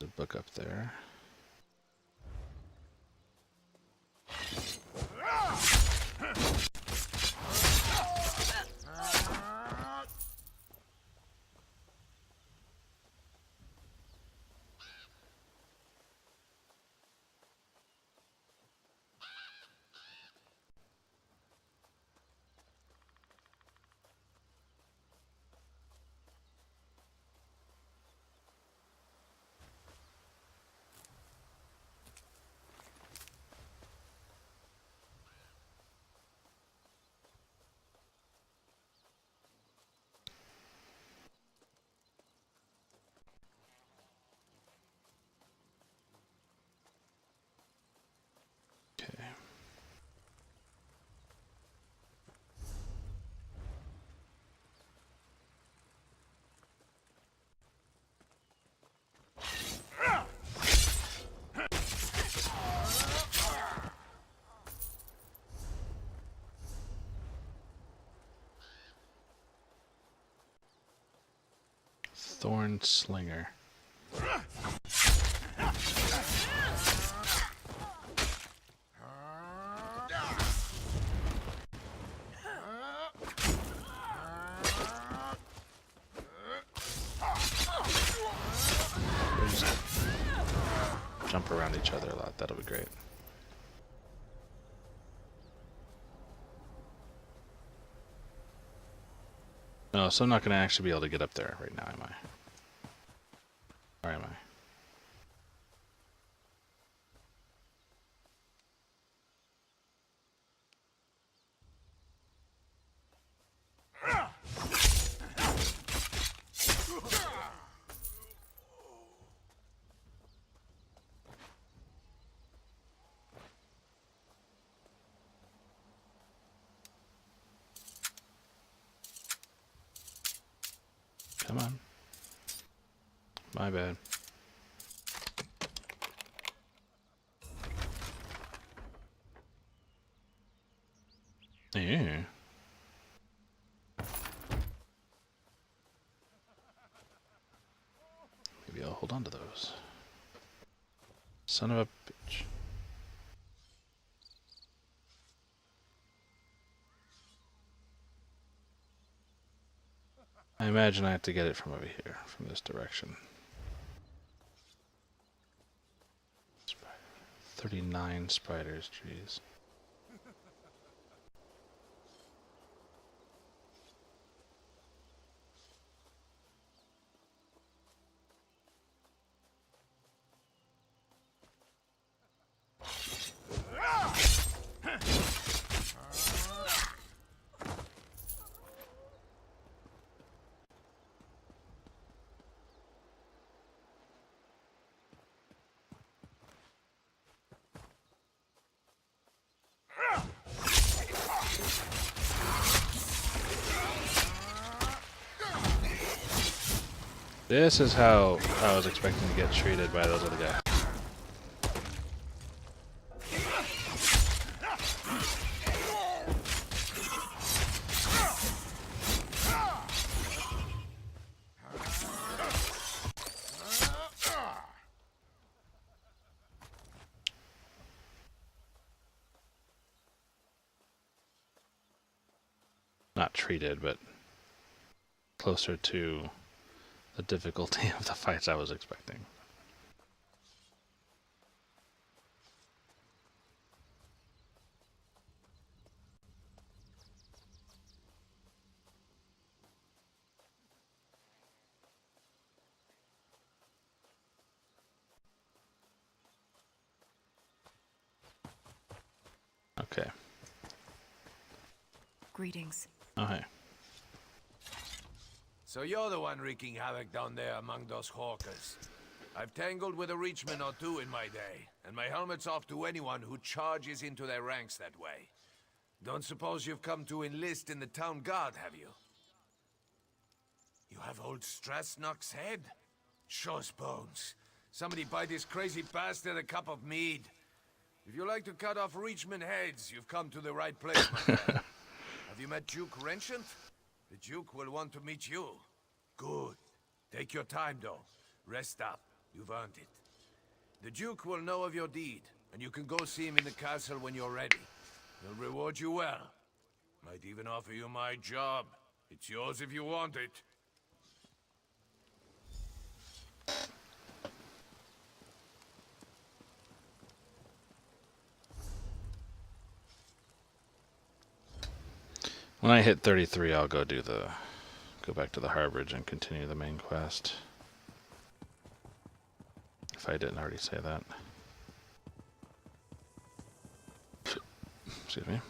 Speaker 1: The book up there. Okay. Thorn Slinger. We'll just jump around each other a lot. That'll be great. No, so I'm not going to actually be able to get up there right now, am I? Or am I? Come on. My bad. Yeah. Maybe I'll hold on to those. Son of a bitch. I imagine I have to get it from over here, from this direction. 39 spiders, jeez. This is how I was expecting to get treated by those other guys. Not treated, but closer to the difficulty of the fights I was expecting. Okay.
Speaker 2: Greetings.
Speaker 1: Oh, hey.
Speaker 12: So you're the one wreaking havoc down there among those hawkers. I've tangled with a reachman or two in my day, and my helmet's off to anyone who charges into their ranks that way. Don't suppose you've come to enlist in the town guard, have you? You have old Strasnock's head? Shows bones. Somebody buy this crazy bastard a cup of mead. If you like to cut off reachman heads, you've come to the right place, my friend. Have you met Duke Renchant? The Duke will want to meet you. Good. Take your time, though. Rest up. You've earned it. The Duke will know of your deed, and you can go see him in the castle when you're ready. He'll reward you well. Might even offer you my job. It's yours if you want it.
Speaker 1: When I hit 33, I'll go back to the Harbridge and continue the main quest. If I didn't already say that. Excuse me.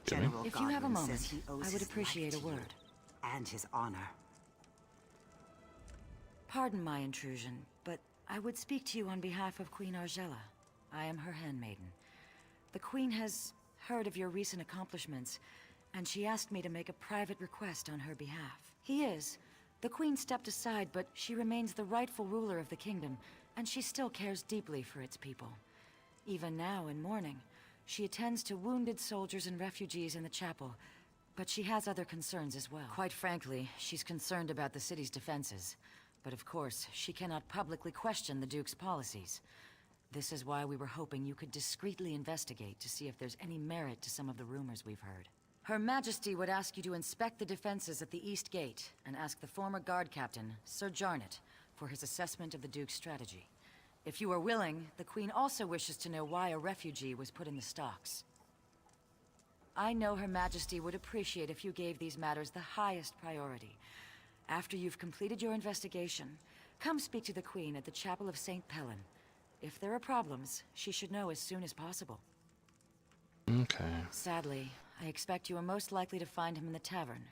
Speaker 2: General
Speaker 13: If you have a
Speaker 2: Godwin
Speaker 13: moment,
Speaker 2: says he owes
Speaker 13: I would
Speaker 2: his
Speaker 13: appreciate
Speaker 2: life
Speaker 13: a
Speaker 2: to you
Speaker 13: word.
Speaker 2: and his honor.
Speaker 13: Pardon my intrusion, but I would speak to you on behalf of Queen Argella. I am her handmaiden. The Queen has heard of your recent accomplishments, and she asked me to make a private request on her behalf. He is. The Queen stepped aside, but she remains the rightful ruler of the kingdom, and she still cares deeply for its people. Even now, in mourning, she attends to wounded soldiers and refugees in the chapel, but she has other concerns as well. Quite frankly, she's concerned about the city's defenses. But of course, she cannot publicly question the Duke's policies. This is why we were hoping you could discreetly investigate to see if there's any merit to some of the rumors we've heard. Her Majesty would ask you to inspect the defenses at the East Gate and ask the former guard captain, Sir Jarnet, for his assessment of the Duke's strategy. If you are willing, the Queen also wishes to know why a refugee was put in the stocks. I know Her Majesty would appreciate if you gave these matters the highest priority. After you've completed your investigation, come speak to the Queen at the Chapel of St. Pellin. If there are problems, she should know as soon as possible.
Speaker 1: Okay.
Speaker 13: Sadly, I expect you are most likely to find him in the tavern,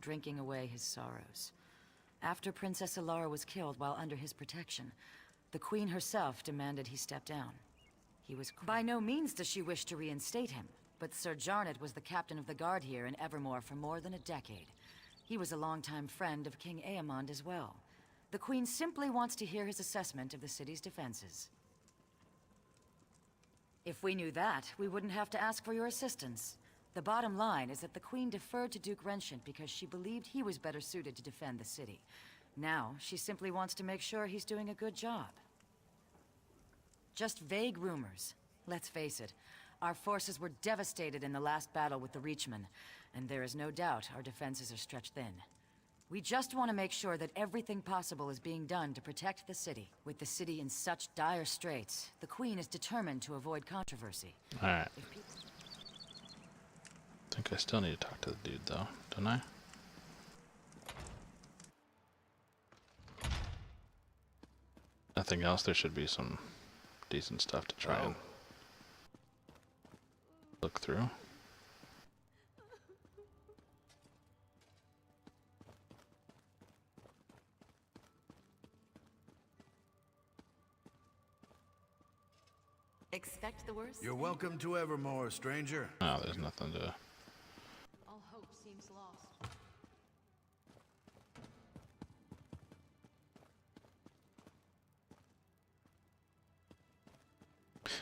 Speaker 13: drinking away his sorrows. After Princess Alara was killed while under his protection, the Queen herself demanded he step down. He was by no means does she wish to reinstate him, but Sir Jarnet was the captain of the guard here in Evermore for more than a decade. He was a longtime friend of King Aemond as well. The Queen simply wants to hear his assessment of the city's defenses. If we knew that, we wouldn't have to ask for your assistance. The bottom line is that the Queen deferred to Duke Renchant because she believed he was better suited to defend the city. Now, she simply wants to make sure he's doing a good job. Just vague rumors. Let's face it, our forces were devastated in the last battle with the Reachmen, and there is no doubt our defenses are stretched thin. We just want to make sure that everything possible is being done to protect the city. With the city in such dire straits, the Queen is determined to avoid controversy.
Speaker 1: Alright. I think I still need to talk to the dude, though, don't I? Nothing else, there should be some decent stuff to try and look through.
Speaker 2: Expect the worst.
Speaker 3: You're welcome to Evermore, stranger.
Speaker 1: Oh, there's nothing to
Speaker 11: seems lost.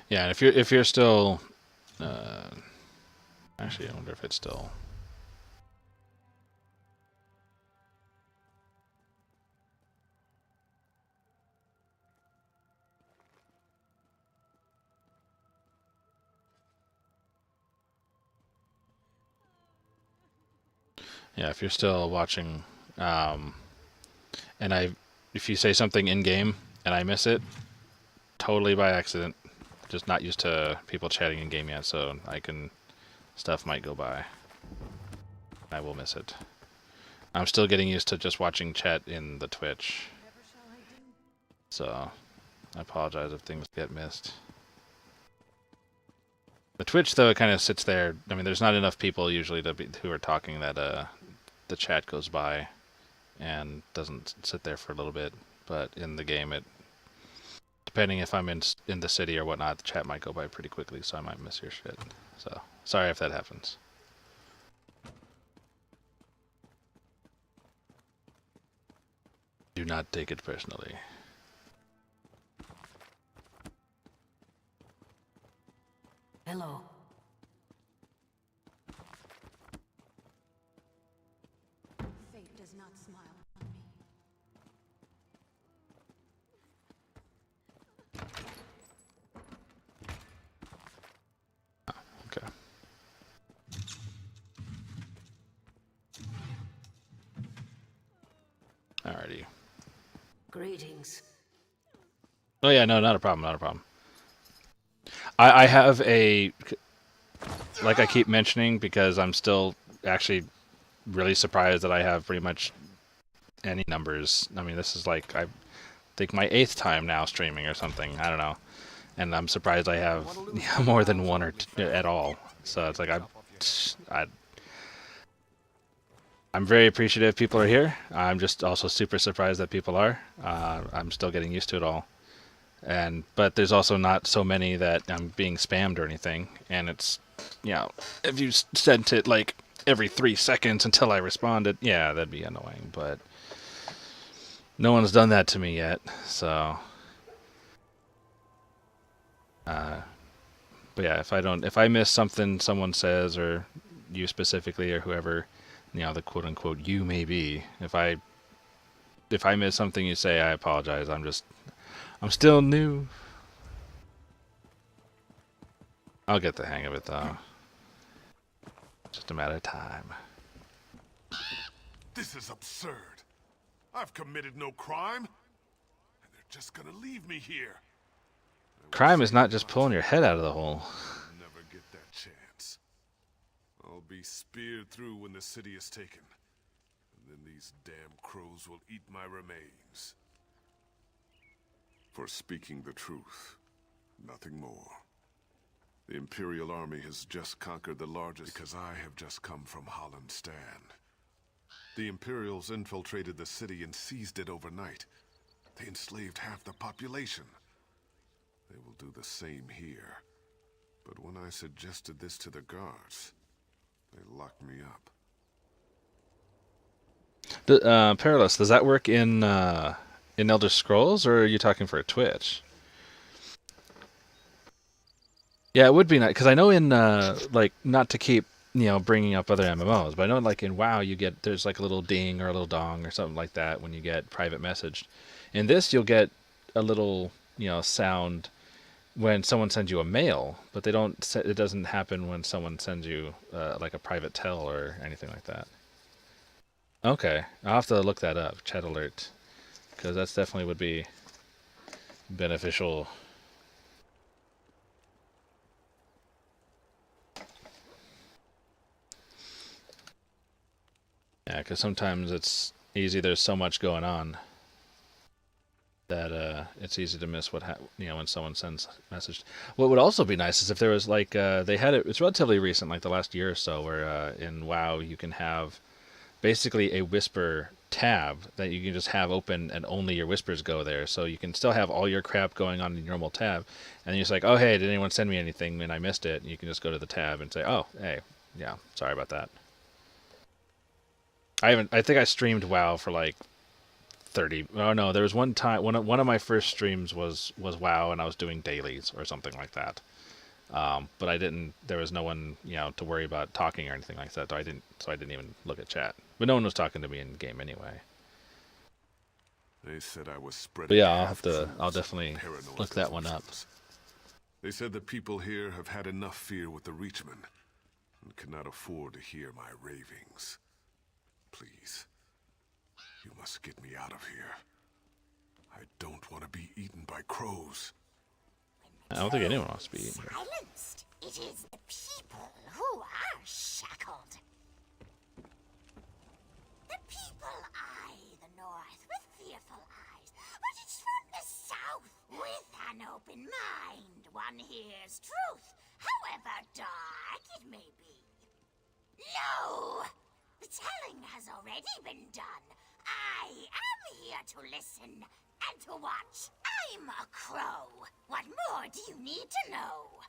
Speaker 1: Yeah, and if you're still, actually, I wonder if it's still. Yeah, if you're still watching, and if you say something in game and I miss it, totally by accident. Just not used to people chatting in game yet, so stuff might go by. I will miss it. I'm still getting used to just watching chat in the Twitch. So, I apologize if things get missed. The Twitch, though, it kind of sits there. I mean, there's not enough people usually who are talking that the chat goes by and doesn't sit there for a little bit. But in the game, depending if I'm in the city or whatnot, the chat might go by pretty quickly, so I might miss your shit. So, sorry if that happens. Do not take it personally.
Speaker 10: Hello.
Speaker 11: Fate does not smile on me.
Speaker 1: Okay. Alrighty.
Speaker 10: Greetings.
Speaker 1: Oh yeah, no, not a problem, not a problem. I have a, like I keep mentioning, because I'm still actually really surprised that I have pretty much any numbers. I mean, this is like, I think my 8th time now streaming or something, I don't know. And I'm surprised I have more than one or two at all. So it's like, I'm very appreciative people are here. I'm just also super surprised that people are. I'm still getting used to it all. But there's also not so many that I'm being spammed or anything. And it's, you know, if you sent it like every 3 seconds until I responded, yeah, that'd be annoying. But no one's done that to me yet. So, but yeah, if I miss something someone says, or you specifically, or whoever, you know, the quote unquote you may be, if I miss something you say, I apologize. I'm still new. I'll get the hang of it though. Just a matter of time.
Speaker 4: This is absurd. I've committed no crime, and they're just gonna leave me here.
Speaker 1: Crime is not just pulling your head out of the hole.
Speaker 4: Never get that chance. I'll be speared through when the city is taken. And then these damn crows will eat my remains. For speaking the truth, nothing more. The Imperial Army has just conquered the largest, because I have just come from Hollandstand. The Imperials infiltrated the city and seized it overnight. They enslaved half the population. They will do the same here. But when I suggested this to the guards, they locked me up.
Speaker 1: Perilous, does that work in Elder Scrolls, or are you talking for a Twitch? Yeah, it would be nice, because I know in, like, not to keep, you know, bringing up other MMOs, but I know, like, in WoW, there's, like, a little ding or a little dong or something like that when you get private messaged. In this, you'll get a little, you know, sound when someone sends you a mail, but it doesn't happen when someone sends you, like, a private tell or anything like that. Okay, I'll have to look that up, chat alert, because that's definitely would be beneficial. Yeah, because sometimes it's easy. There's so much going on that it's easy to miss when someone sends a message. What would also be nice is if there was like they had it. It's relatively recent, like the last year or so, where in WoW you can have basically a whisper tab that you can just have open, and only your whispers go there. So you can still have all your crap going on in your normal tab, and then you're just like, oh hey, did anyone send me anything and I missed it? And you can just go to the tab and say, oh hey, yeah, sorry about that. I haven't. I think I streamed WoW for like 30. Oh no, there was one time one of my first streams was WoW, and I was doing dailies or something like that. But I didn't. There was no one, to worry about talking or anything like that. So I didn't. So I didn't even look at chat. But no one was talking to me in game anyway.
Speaker 4: They said I was spreading
Speaker 1: But yeah, I'll have to.
Speaker 4: half-truths
Speaker 1: I'll
Speaker 4: and
Speaker 1: definitely
Speaker 4: paranoid
Speaker 1: look that one up.
Speaker 4: suspicions. They said the people here have had enough fear with the Reachmen and cannot afford to hear my ravings. Please, you must get me out of here. I don't want to be eaten by crows.
Speaker 1: I don't think anyone wants to be eaten here.
Speaker 14: Silenced. It is the people who are shackled. The people eye the north with fearful eyes, but it's from the south. With an open mind, one hears truth, however dark it may be. No! The telling has already been done. I am here to listen and to watch. I'm a crow. What more do you need to know?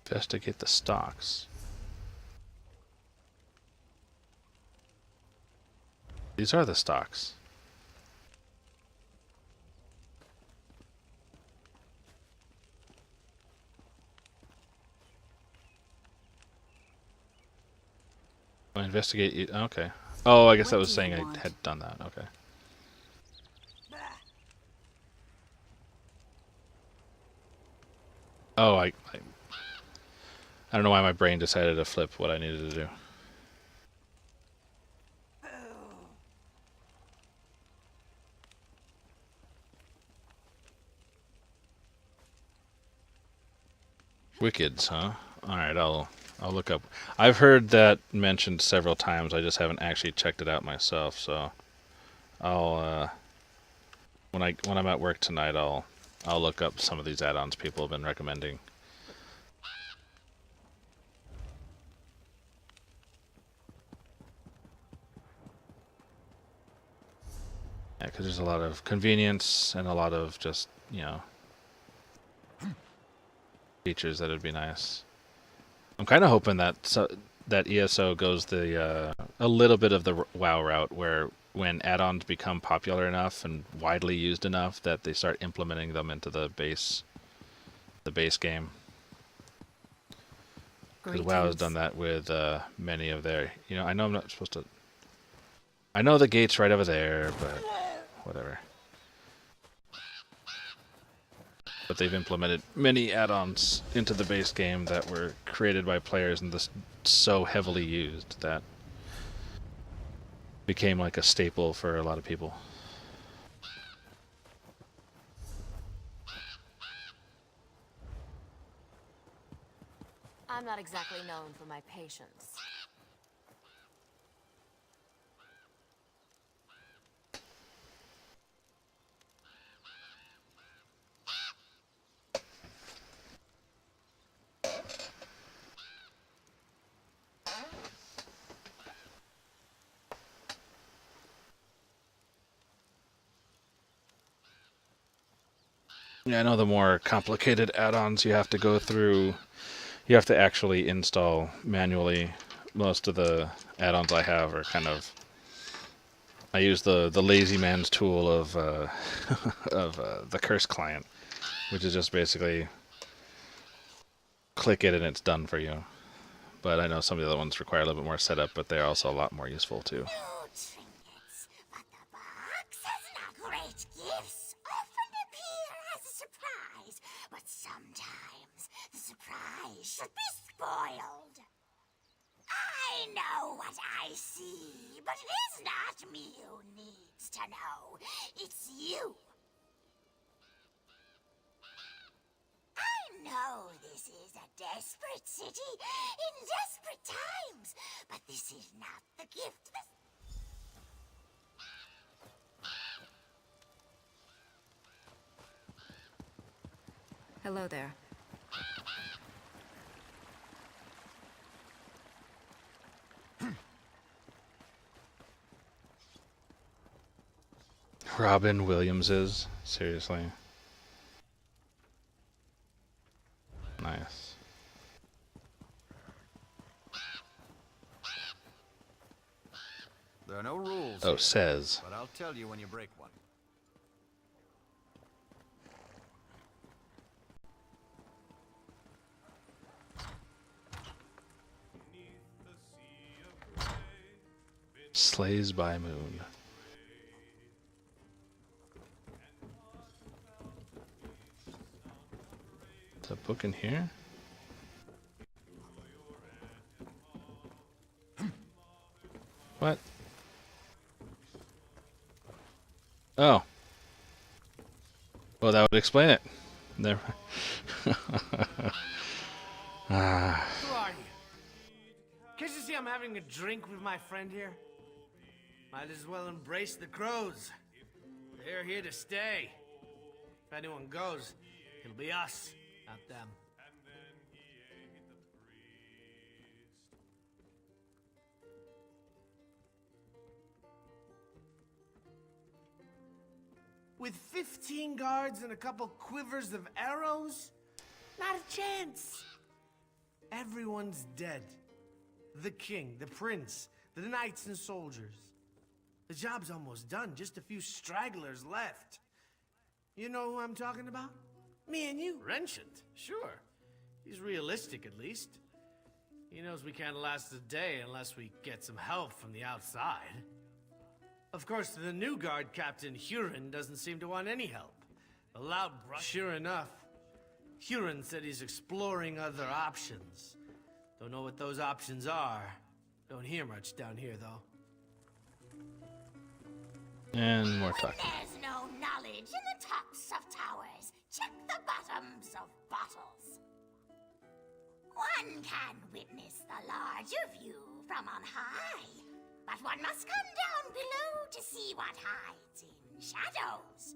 Speaker 1: Investigate the stocks. These are the stocks. Investigate. Okay. Oh, I guess that was saying I had done that. Okay. Oh, I don't know why my brain decided to flip what I needed to do. Wickeds, huh? All right, I'll look up. I've heard that mentioned several times. I just haven't actually checked it out myself. So I'll when I'm at work tonight, I'll look up some of these add-ons people have been recommending. Yeah, because there's a lot of convenience and a lot of just, features that would be nice. I'm kind of hoping that that ESO goes the a little bit of the WoW route, where when add-ons become popular enough and widely used enough that they start implementing them into the base game. Because WoW has done that with many of their, I know I'm not supposed to. I know the gate's right over there, but whatever. But they've implemented many add-ons into the base game that were created by players and this so heavily used that became like a staple for a lot of people.
Speaker 11: I'm not exactly known for my patience.
Speaker 1: Yeah, I know the more complicated add-ons you have to go through, you have to actually install manually. Most of the add-ons I have are kind of, I use the lazy man's tool of the curse client, which is just basically click it and it's done for you. But I know some of the other ones require a little bit more setup, but they're also a lot more useful too.
Speaker 14: No trinkets, but the box has not great gifts. Often appear as a surprise, but sometimes the surprise should be spoiled. I know what I see, but it is not me who needs to know. It's you. I know this is a desperate city in desperate times, but this is not the gift that...
Speaker 10: Hello there.
Speaker 1: Robin Williams's? Seriously? Nice.
Speaker 3: There are no rules.
Speaker 1: Oh,
Speaker 3: here,
Speaker 1: says.
Speaker 3: But I'll tell you when you break one.
Speaker 1: Slays by moon. Is a book in here? What? Oh. Well, that would explain it. Never. Ah.
Speaker 9: Who are you? Can't you see I'm having a drink with my friend here? Might as well embrace the crows. They're here to stay. If anyone goes, it'll be us, not them. With 15 guards and a couple quivers of arrows? Not a chance. Everyone's dead. The king, the prince, the knights and soldiers. The job's almost done, just a few stragglers left. You know who I'm talking about? Me and you. Renchant, sure. He's realistic at least. He knows we can't last a day unless we get some help from the outside. Of course, the new guard captain, Huron, doesn't seem to want any help. The loud brush. Sure enough, Huron said he's exploring other options. Don't know what those options are. Don't hear much down here, though.
Speaker 1: And more talking.
Speaker 14: There's no knowledge in the tops of towers. Check the bottoms of bottles. One can witness the larger view from on high, but one must come down below to see what hides in shadows.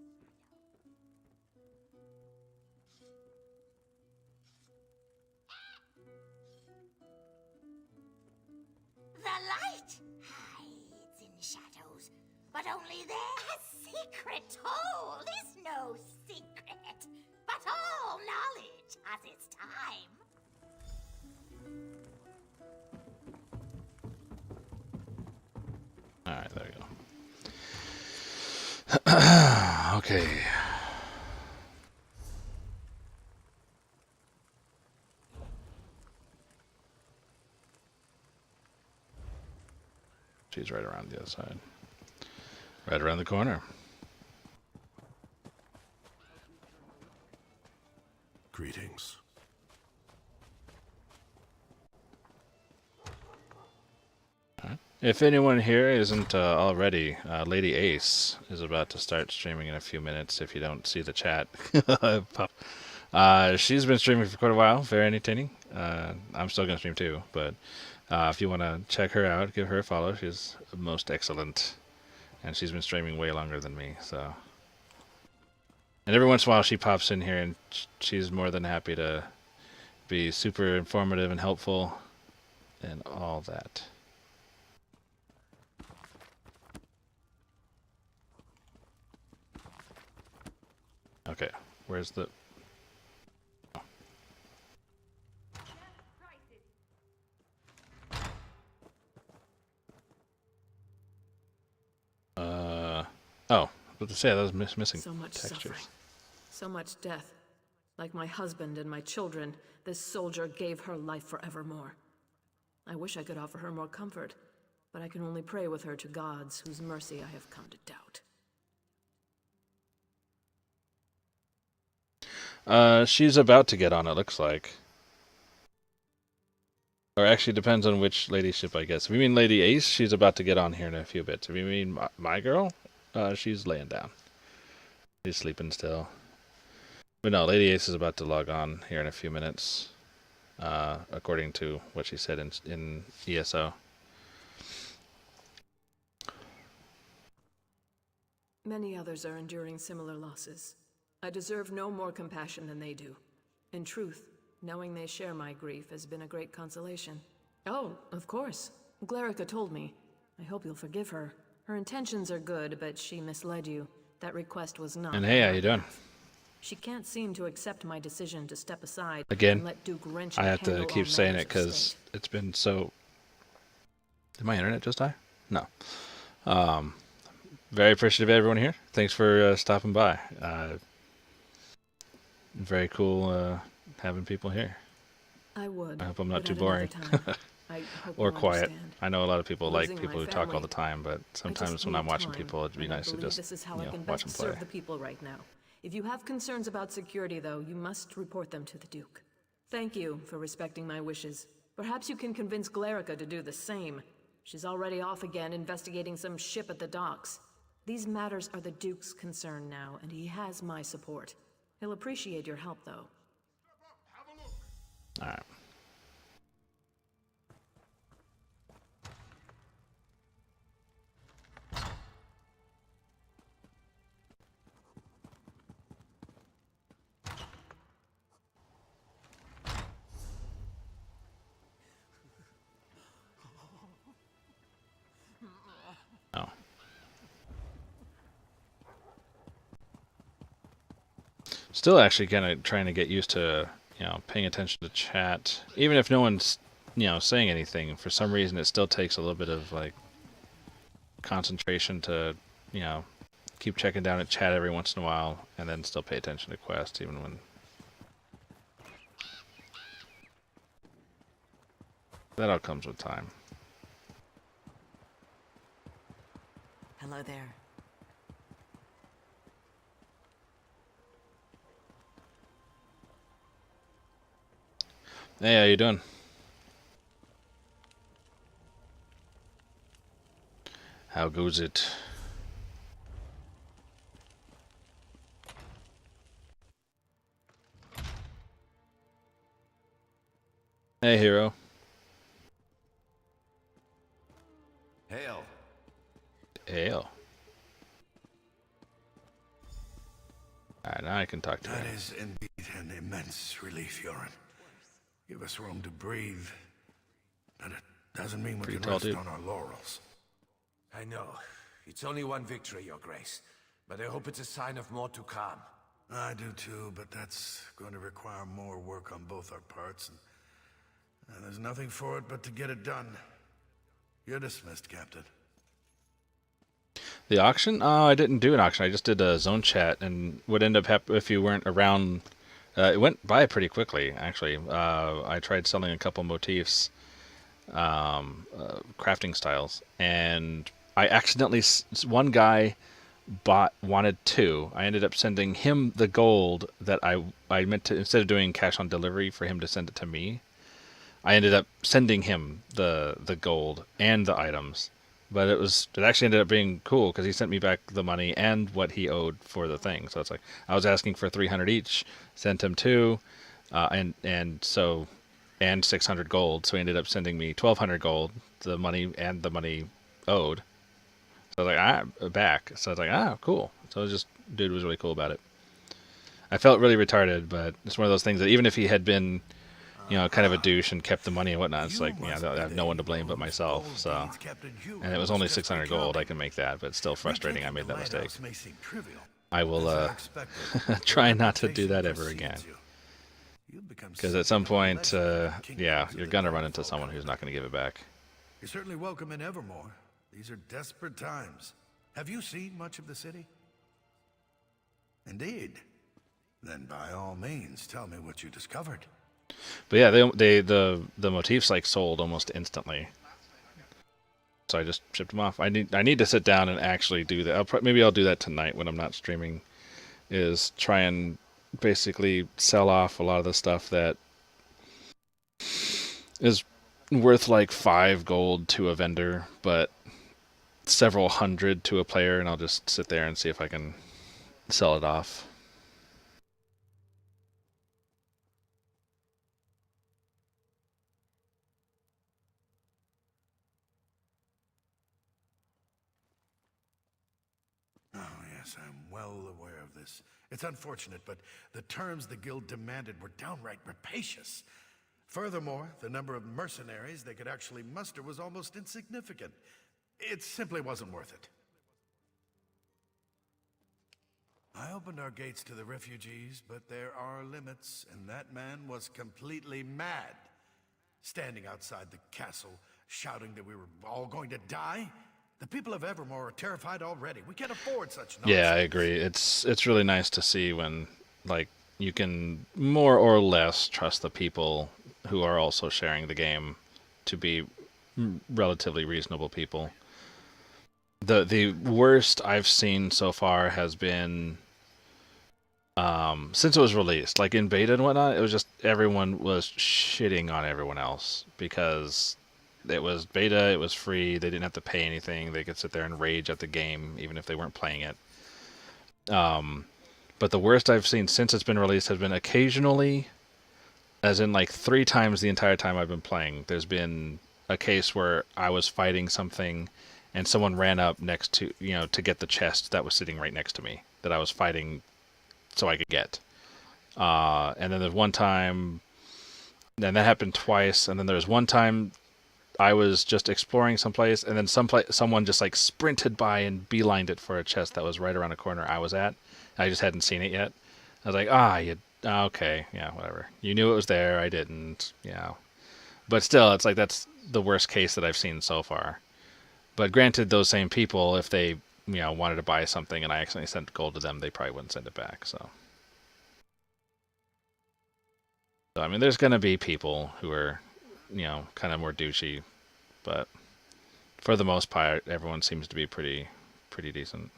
Speaker 14: The light hides in shadows, but only their secret hole is no secret. But all knowledge has its time.
Speaker 1: Alright, there we go. Okay. She's right around the other side. Right around the corner.
Speaker 4: Greetings.
Speaker 1: If anyone here isn't already, Lady Ace is about to start streaming in a few minutes. If you don't see the chat, she's been streaming for quite a while. Very entertaining. I'm still gonna stream too, but if you want to check her out, give her a follow. She's most excellent, and she's been streaming way longer than me. So, and every once in a while she pops in here, and she's more than happy to be super informative and helpful, and all that. Okay, where's the... Oh, I was about to say, that was missing
Speaker 15: So much
Speaker 1: textures.
Speaker 15: suffering. So much death. Like my husband and my children, this soldier gave her life forevermore. I wish I could offer her more comfort, but I can only pray with her to gods whose mercy I have come to doubt.
Speaker 1: She's about to get on, it looks like. Or actually, depends on which ladyship, I guess. If you mean Lady Ace, she's about to get on here in a few bits. If you mean my girl, she's laying down. She's sleeping still. But no, Lady Ace is about to log on here in a few minutes, according to what she said in ESO.
Speaker 15: Many others are enduring similar losses. I deserve no more compassion than they do. In truth, knowing they share my grief has been a great consolation. Oh, of course. Glarica told me. I hope you'll forgive her. Her intentions are good, but she misled you. That request was not
Speaker 1: And hey,
Speaker 15: on
Speaker 1: how
Speaker 15: my
Speaker 1: you doing?
Speaker 15: behalf. She can't seem to accept my decision to step aside
Speaker 1: Again,
Speaker 15: and let Duke wrench
Speaker 1: I
Speaker 15: and
Speaker 1: have to
Speaker 15: handle
Speaker 1: keep
Speaker 15: all
Speaker 1: saying
Speaker 15: matters
Speaker 1: it
Speaker 15: of
Speaker 1: because
Speaker 15: state.
Speaker 1: it's been so... Did my internet just die? No. Very appreciative of everyone here. Thanks for stopping by. Very cool having people here.
Speaker 15: I would.
Speaker 1: I hope I'm not
Speaker 15: but
Speaker 1: too
Speaker 15: at another
Speaker 1: boring.
Speaker 15: time. I hope
Speaker 1: Or
Speaker 15: you'll
Speaker 1: quiet.
Speaker 15: understand.
Speaker 1: I know a lot of people like
Speaker 15: Losing
Speaker 1: people
Speaker 15: my
Speaker 1: who talk all
Speaker 15: family,
Speaker 1: the time, but
Speaker 15: I
Speaker 1: sometimes
Speaker 15: just
Speaker 1: when I'm
Speaker 15: need
Speaker 1: watching
Speaker 15: time,
Speaker 1: people, it'd be
Speaker 15: and I
Speaker 1: nice to
Speaker 15: believe
Speaker 1: just,
Speaker 15: this is how
Speaker 1: you
Speaker 15: I
Speaker 1: know,
Speaker 15: can
Speaker 1: watch
Speaker 15: best
Speaker 1: them play.
Speaker 15: serve the people right now. If you have concerns about security, though, you must report them to the Duke. Thank you for respecting my wishes. Perhaps you can convince Glarica to do the same. She's already off again investigating some ship at the docks. These matters are the Duke's concern now, and he has my support. He'll appreciate your help, though.
Speaker 1: Alright. Oh. Still actually kind of trying to get used to, you know, paying attention to chat. Even if no one's, you know, saying anything, for some reason it still takes a little bit of, like, concentration to, you know, keep checking down at chat every once in a while and then still pay attention to quests even when... That all comes with time.
Speaker 13: Hello there.
Speaker 1: Hey, how you doing? How goes it? Hey, hero.
Speaker 3: Hail.
Speaker 1: Hail. Alright, now I can talk to
Speaker 5: That
Speaker 1: him.
Speaker 5: is indeed an immense relief, Yoren. Give us room to breathe. But it doesn't mean we
Speaker 1: Pretty
Speaker 5: can
Speaker 1: tall
Speaker 5: rest
Speaker 1: dude.
Speaker 5: on our laurels.
Speaker 12: I know. It's only one victory, Your Grace. But I hope it's a sign of more to come.
Speaker 5: I do too, but that's going to require more work on both our parts, and there's nothing for it but to get it done. You're dismissed, Captain.
Speaker 1: The auction? Oh, I didn't do an auction. I just did a zone chat, and what ended up happening if you weren't around... it went by pretty quickly, actually. I tried selling a couple motifs, crafting styles, and I accidentally... One guy wanted two. I ended up sending him the gold that I meant to... Instead of doing cash on delivery for him to send it to me, I ended up sending him the gold and the items. But it actually ended up being cool because he sent me back the money and what he owed for the thing. So it's like I was asking for 300 each, sent him two, and 600 gold. So he ended up sending me 1,200 gold, the money and the money owed. So I was like, back. So I was like, cool. So it was just, dude was really cool about it. I felt really retarded, but it's one of those things that even if he had been, you know, kind of a douche and kept the money and whatnot, it's like, yeah, I have no one to blame but myself. So, and it was only 600 gold. I can make that, but it's still frustrating. I made that mistake. I will try not to do that ever again. Because at some point, yeah, you're gonna run into someone who's not gonna give it back.
Speaker 5: You're certainly welcome in Evermore. These are desperate times. Have you seen much of the city? Indeed. Then by all means, tell me what you discovered.
Speaker 1: But yeah, the motifs like sold almost instantly. So I just shipped them off. I need to sit down and actually do that. Maybe I'll do that tonight when I'm not streaming. Is try and basically sell off a lot of the stuff that is worth like 5 gold to a vendor, but several hundred to a player, and I'll just sit there and see if I can sell it off.
Speaker 5: Oh, yes, I'm well aware of this
Speaker 16: It's unfortunate, but the terms the guild demanded were downright rapacious. Furthermore, the number of mercenaries they could actually muster was almost insignificant. It simply wasn't worth it. I opened our gates to the refugees, but there are limits, and that man was completely mad. Standing outside the castle, shouting that we were all going to die? The people of Evermore are terrified already. We can't afford such nonsense.
Speaker 1: Yeah, I agree. It's really nice to see when, like, you can more or less trust the people who are also sharing the game to be relatively reasonable people. The worst I've seen so far has been since it was released, like in beta and whatnot. It was just everyone was shitting on everyone else because it was beta, it was free, they didn't have to pay anything, they could sit there and rage at the game even if they weren't playing it. But the worst I've seen since it's been released has been occasionally, as in like 3 times the entire time I've been playing, there's been a case where I was fighting something and someone ran up next to, to get the chest that was sitting right next to me that I was fighting so I could get. And then there's one time, and that happened twice, and then there's one time I was just exploring someplace, and then someone just like sprinted by and beelined it for a chest that was right around the corner I was at. I just hadn't seen it yet. I was like, okay, yeah, whatever. You knew it was there, I didn't, But still, it's like that's the worst case that I've seen so far. But granted, those same people, if they, wanted to buy something and I accidentally sent gold to them, they probably wouldn't send it back, so I mean, there's going to be people who are, kind of more douchey, but for the most part, everyone seems to be pretty decent.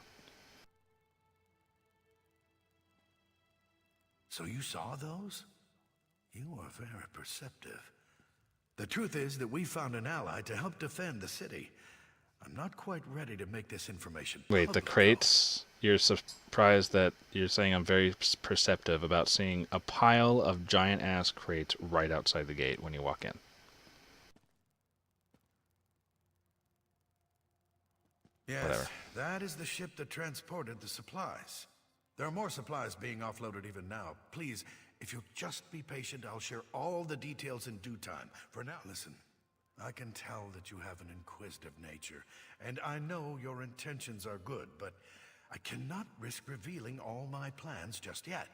Speaker 16: So you saw those? You are very perceptive. The truth is that we found an ally to help defend the city. I'm not quite ready to make this information public.
Speaker 1: Wait, the crates? You're surprised that you're saying I'm very perceptive about seeing a pile of giant-ass crates right outside the gate when you walk in.
Speaker 16: Yes,
Speaker 1: whatever.
Speaker 16: That is the ship that transported the supplies. There are more supplies being offloaded even now. Please, if you'll just be patient, I'll share all the details in due time. For now, listen. I can tell that you have an inquisitive nature, and I know your intentions are good, but I cannot risk revealing all my plans just yet.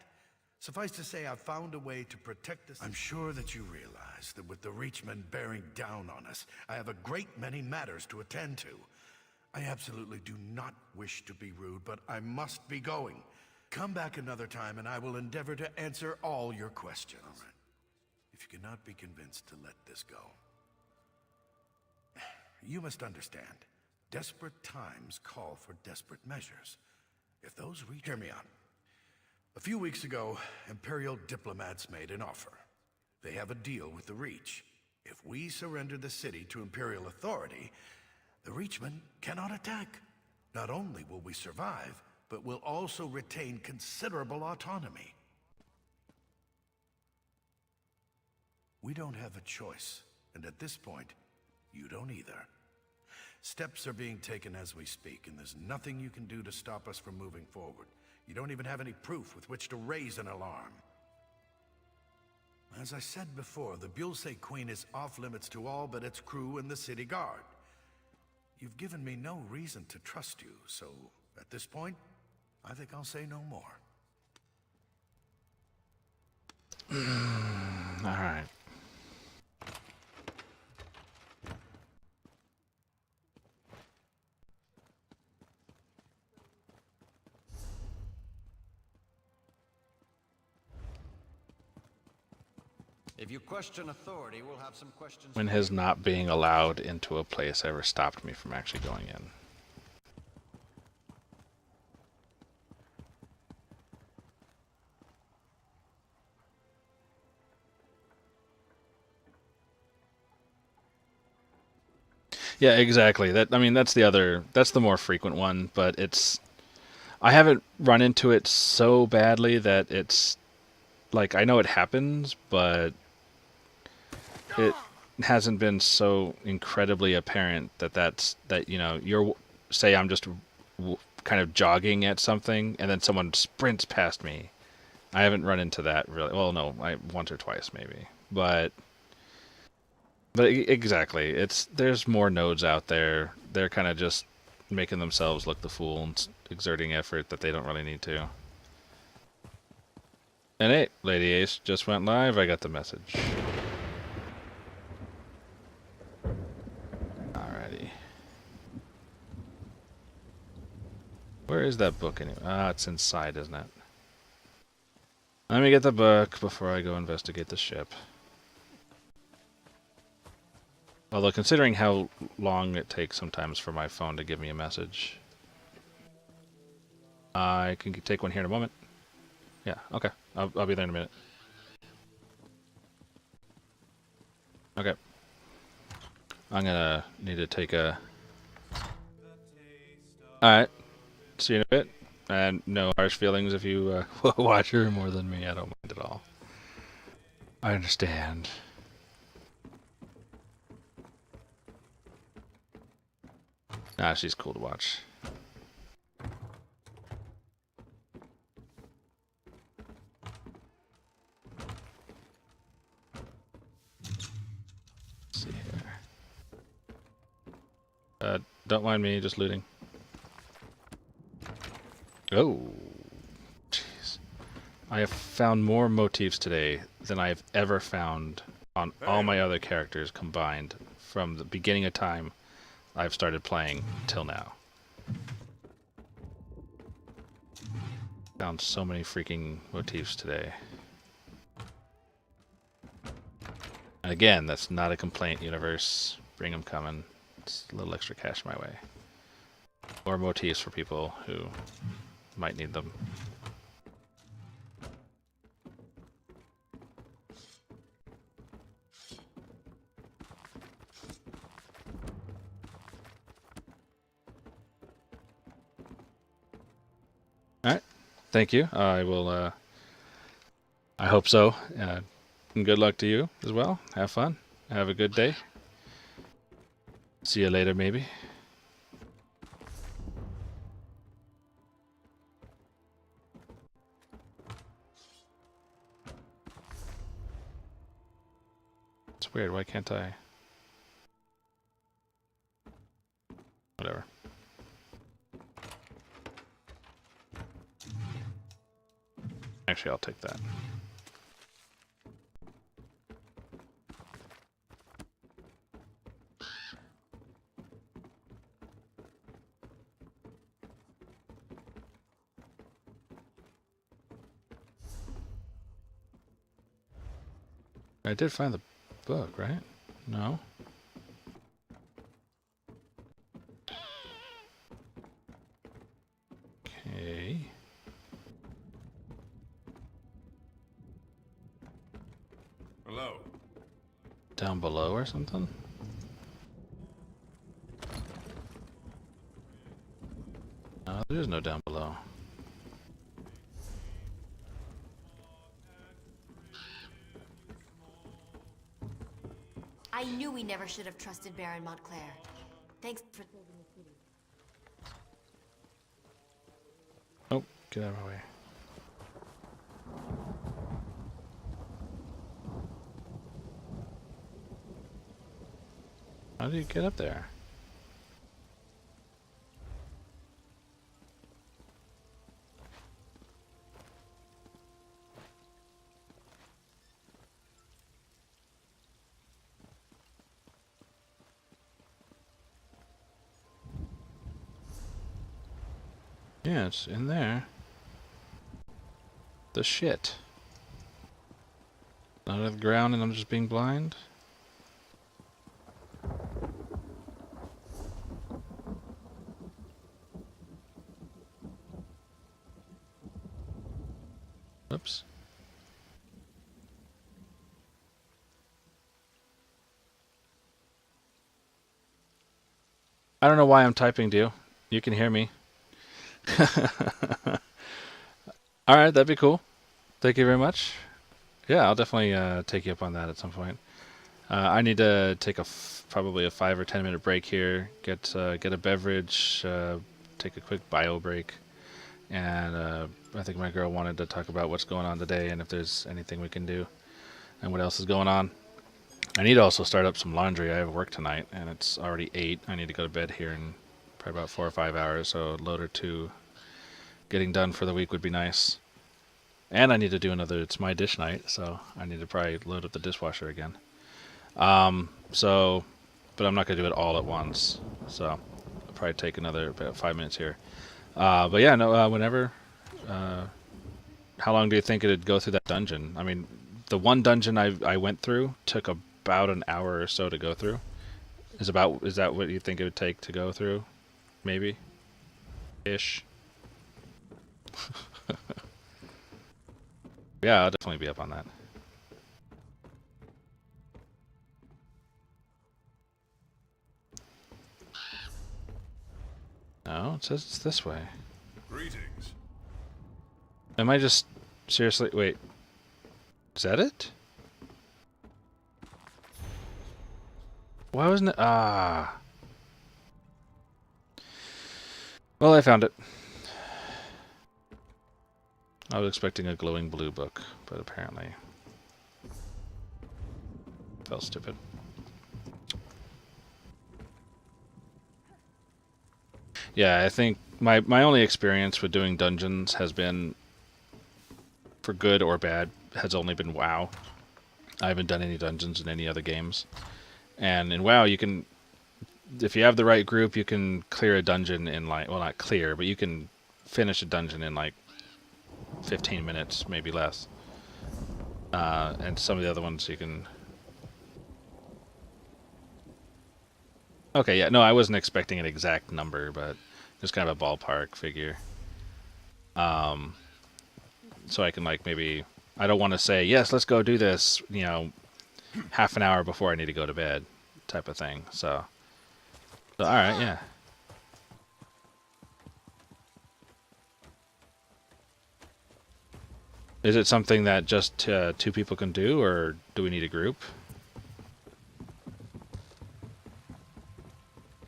Speaker 16: Suffice to say, I've found a way to protect this. I'm sure that you realize that with the Reachmen bearing down on us, I have a great many matters to attend to. I absolutely do not wish to be rude, but I must be going. Come back another time, and I will endeavor to answer all your questions. All right. If you cannot be convinced to let this go, you must understand, desperate times call for desperate measures. If those hear me out. A few weeks ago, Imperial diplomats made an offer. They have a deal with the Reach. If we surrender the city to Imperial authority, the Reachmen cannot attack. Not only will we survive, but we'll also retain considerable autonomy. We don't have a choice, and at this point, you don't either. Steps are being taken as we speak, and there's nothing you can do to stop us from moving forward. You don't even have any proof with which to raise an alarm. As I said before, the Bulse Queen is off limits to all but its crew and the city guard. You've given me no reason to trust you, so at this point, I think I'll say no more.
Speaker 1: All right.
Speaker 3: If you question authority, we'll have some questions.
Speaker 1: When has not being allowed into a place ever stopped me from actually going in? Yeah, exactly. That's the more frequent one, but I haven't run into it so badly that it's like I know it happens, but it hasn't been so incredibly apparent that you're say I'm just kind of jogging at something, and then someone sprints past me. I haven't run into that really. Well, no, once or twice maybe, but exactly, there's more nodes out there. They're kind of just making themselves look the fool and exerting effort that they don't really need to. And hey, Lady Ace just went live. I got the message. Alrighty. Where is that book anyway? Ah, it's inside, isn't it? Let me get the book before I go investigate the ship. Although, considering how long it takes sometimes for my phone to give me a message, I can take one here in a moment. Yeah, okay. I'll be there in a minute. Okay. I'm gonna need to take a... Alright. See you in a bit. And no harsh feelings if you watch her more than me. I don't mind at all. I understand. Nah, she's cool to watch. Let's see here. Don't mind me, just looting. Oh, jeez. I have found more motifs today than I have ever found on all my other characters combined from the beginning of time I've started playing till now. Found so many freaking motifs today. And again, that's not a complaint, universe. Bring them coming. It's a little extra cash my way. More motifs for people who might need them. Alright. Thank you. I will, I hope so. And good luck to you as well. Have fun. Have a good day. See you later, maybe. It's weird. Why can't I? Whatever. Actually, I'll take that. I did find the book, right? No? Okay.
Speaker 7: Hello.
Speaker 1: Down below or something? No, there is no down below.
Speaker 17: I knew we never should have trusted Baron Montclair. Thanks for saving the city.
Speaker 1: Oh, get out of my way. How do you get up there? Yeah, it's in there. The shit. Not at the ground and I'm just being blind? Oops. I don't know why I'm typing to you. You can hear me. Alright, that'd be cool. Thank you very much. Yeah, I'll definitely take you up on that at some point. I need to take probably a 5 or 10 minute break here. Get a beverage, take a quick bio break. And I think my girl wanted to talk about what's going on today and if there's anything we can do and what else is going on. I need to also start up some laundry. I have work tonight, and it's already 8. I need to go to bed here in probably about 4 or 5 hours, so a load or two getting done for the week would be nice. And I need to do another It's My Dish Night, so I need to probably load up the dishwasher again. But I'm not going to do it all at once, so I'll probably take another about 5 minutes here. But yeah, no, whenever. How long do you think it'd go through that dungeon? I mean, the one dungeon I went through took about an hour or so to go through. Is that what you think it would take to go through? Maybe? Ish. Yeah, I'll definitely be up on that. No, it says it's this way.
Speaker 4: Greetings.
Speaker 1: Am I just seriously wait? Is that it? Why wasn't it? Ah. Well, I found it. I was expecting a glowing blue book, but apparently felt stupid. Yeah, I think my only experience with doing dungeons has been, for good or bad, has only been WoW. I haven't done any dungeons in any other games. And in WoW, you can, if you have the right group, you can clear a dungeon in like, well, not clear, but you can finish a dungeon in like 15 minutes, maybe less. And some of the other ones you can... Okay, yeah, no, I wasn't expecting an exact number, but just kind of a ballpark figure. So I can like maybe... I don't want to say, yes, let's go do this, you know, half an hour before I need to go to bed, type of thing. So alright, yeah. Is it something that just 2 people can do, or do we need a group?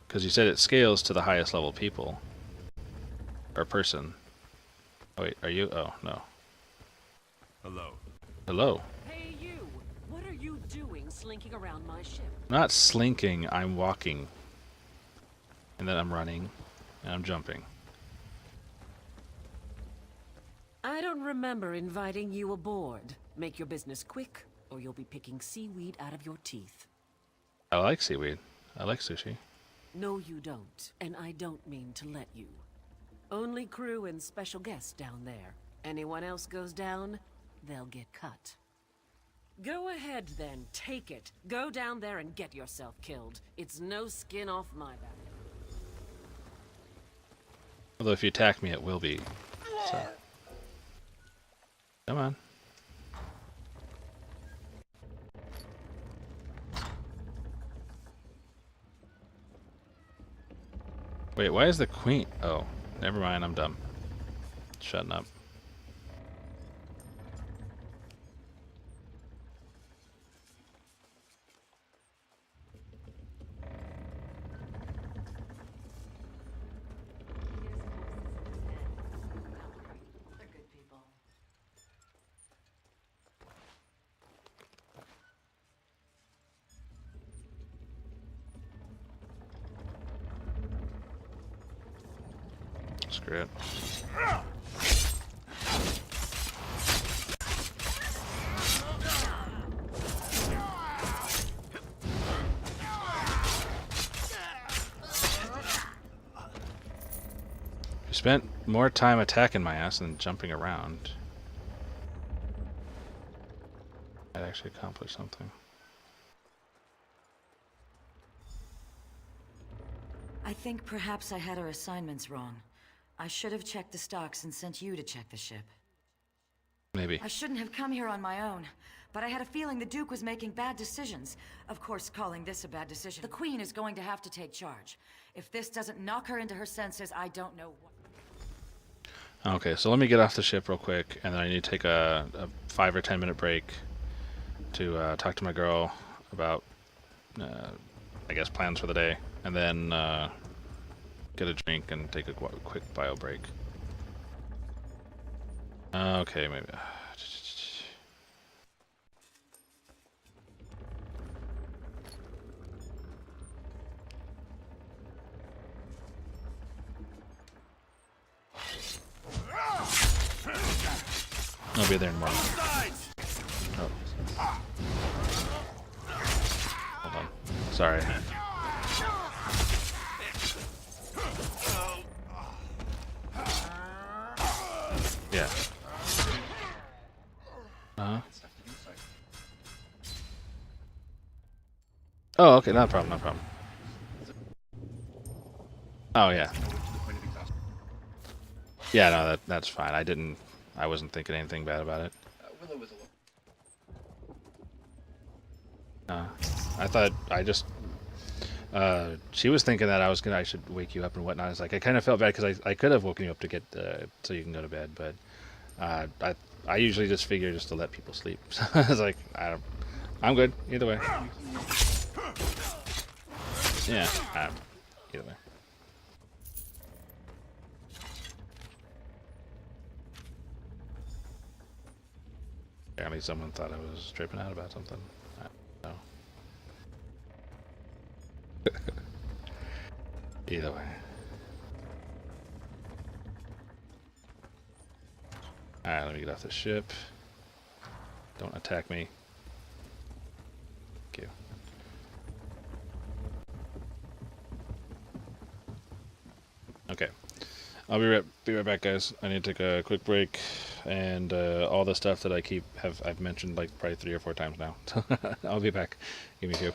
Speaker 1: Because you said it scales to the highest level people. Or person. Oh, wait, are you? Oh, no.
Speaker 18: Hello.
Speaker 1: Hello.
Speaker 19: Hey you! What are you doing slinking around my ship?
Speaker 1: I'm not slinking, I'm walking. And then I'm running. And I'm jumping.
Speaker 19: I don't remember inviting you aboard. Make your business quick, or you'll be picking seaweed out of your teeth.
Speaker 1: I like seaweed. I like sushi.
Speaker 19: No, you don't. And I don't mean to let you. Only crew and special guests down there. Anyone else goes down, they'll get cut. Go ahead then, take it. Go down there and get yourself killed. It's no skin off my back.
Speaker 1: Although if you attack me, it will be. So. Come on. Wait, why is the queen... Oh, never mind, I'm dumb. Shutting up. Screw it. You spent more time attacking my ass than jumping around. I'd actually accomplish something.
Speaker 13: I think perhaps I had our assignments wrong. I should have checked the stocks and sent you to check the ship.
Speaker 1: Maybe.
Speaker 13: I shouldn't have come here on my own, but I had a feeling the Duke was making bad decisions. Of course, calling this a bad decision. The Queen is going to have to take charge. If this doesn't knock her into her senses, I don't know what...
Speaker 1: Okay, so let me get off the ship real quick, and then I need to take a 5 or 10 minute break to talk to my girl about, I guess, plans for the day, and then get a drink and take a quick bio break. Okay, maybe. I'll be there in a moment. Oh. Hold on. Sorry. Yeah. Uh-huh. Oh, okay, not a problem, not a problem. Oh, yeah. Yeah, no, that's fine. I wasn't thinking anything bad about it. I thought, she was thinking that I should wake you up and whatnot. It's like, I kind of felt bad because I could have woken you up to get, so you can go to bed, but, I usually just figure just to let people sleep. So I was like, I'm good, either way. Yeah, either way. Apparently someone thought I was tripping out about something. I don't know. Either way. Alright, let me get off the ship. Don't attack me. Thank you. Okay. I'll be right back, guys. I need to take a quick break, and all the stuff that I've mentioned like probably 3 or 4 times now. I'll be back. Give me a few.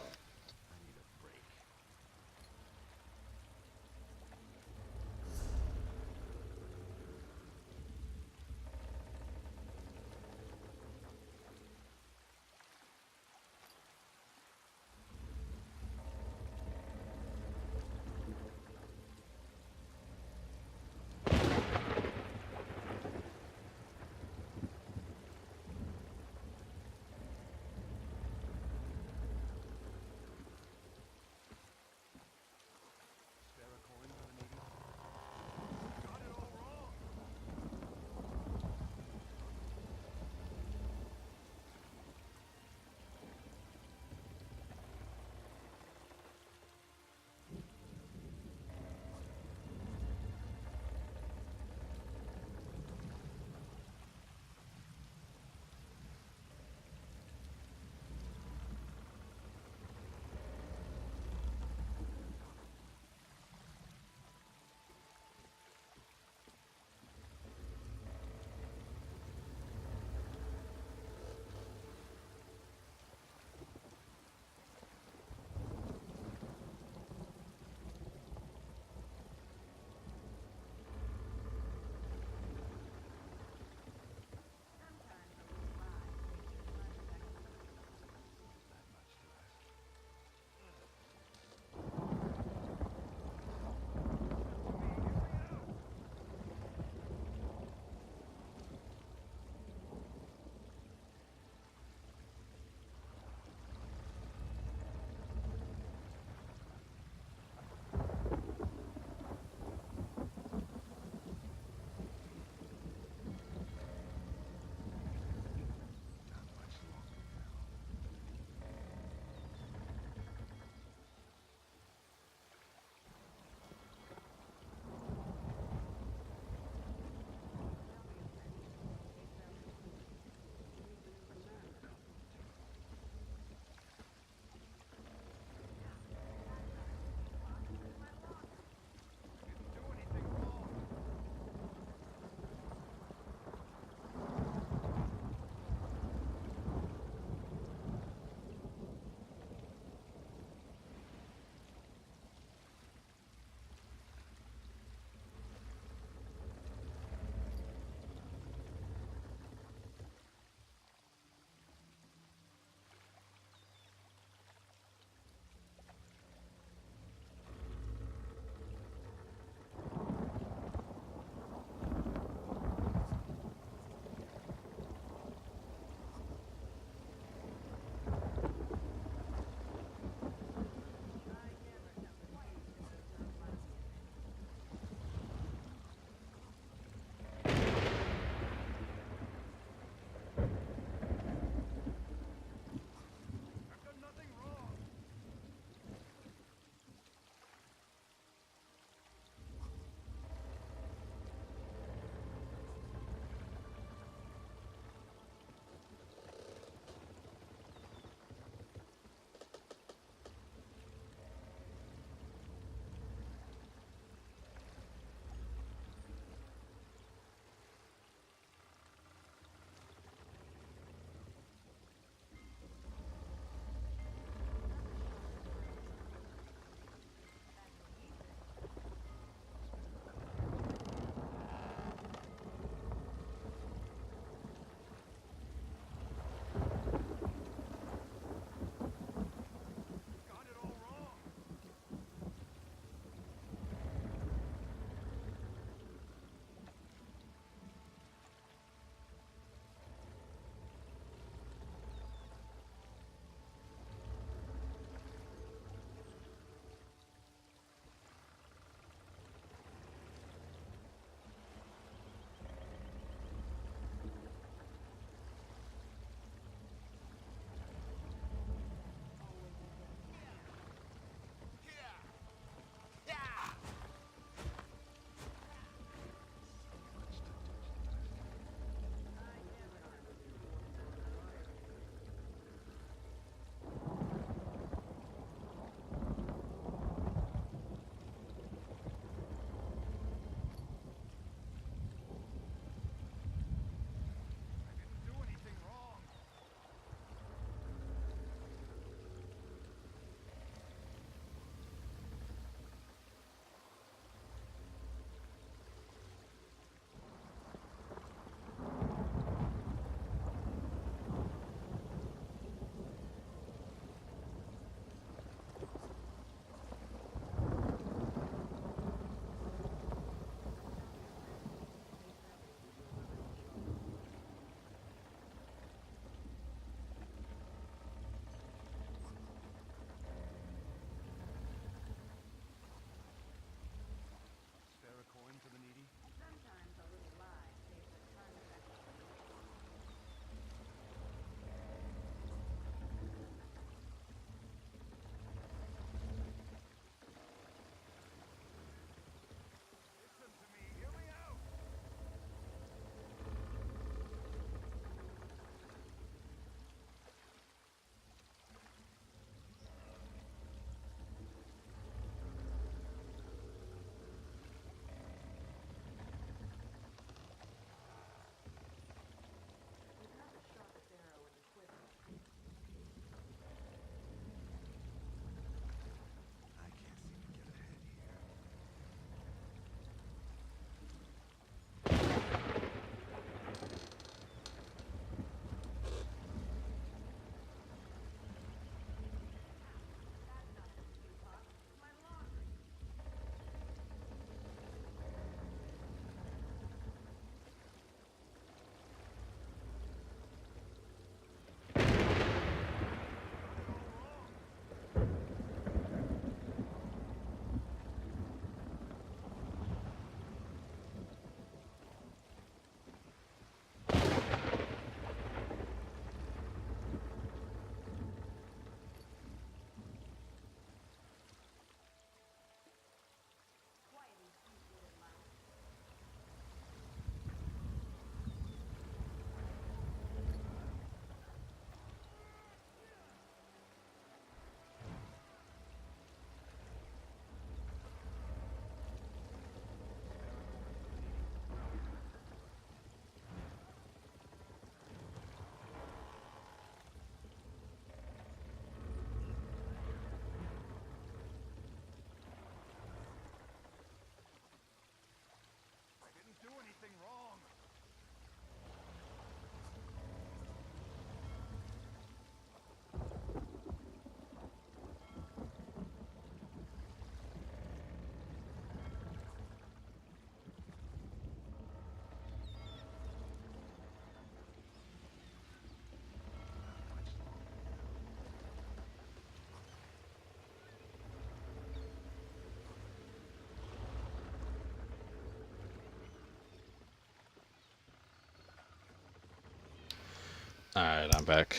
Speaker 1: Alright, I'm back.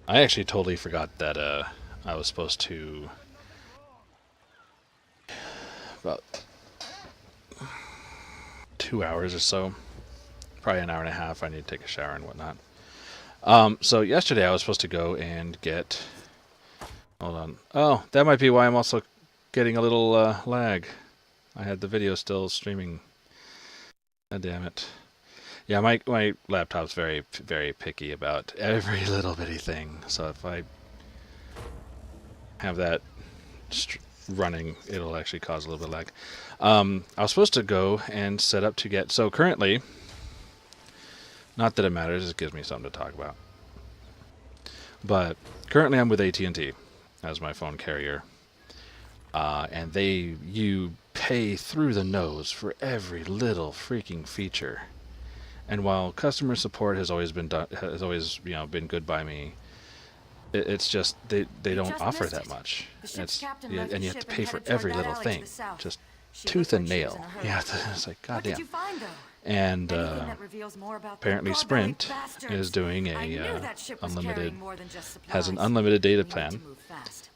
Speaker 1: I actually totally forgot that I was supposed to... about 2 hours or so. Probably an hour and a half. I need to take a shower and whatnot. So yesterday I was supposed to go and get... Hold on. Oh, that might be why I'm also getting a little lag. I had the video still streaming. God damn it. Yeah, my laptop's very, very picky about every little bitty thing. So if I have that running, it'll actually cause a little bit of lag. I was supposed to go and set up to get... So currently, not that it matters, it gives me something to talk about. But currently I'm with AT&T as my phone carrier. And you pay through the nose for every little freaking feature. And while customer support has always been been good by me, it's just they don't offer that much. And you have to pay for every little thing, just tooth and nail. Yeah, it's like goddamn. And apparently Sprint is doing has an unlimited data plan,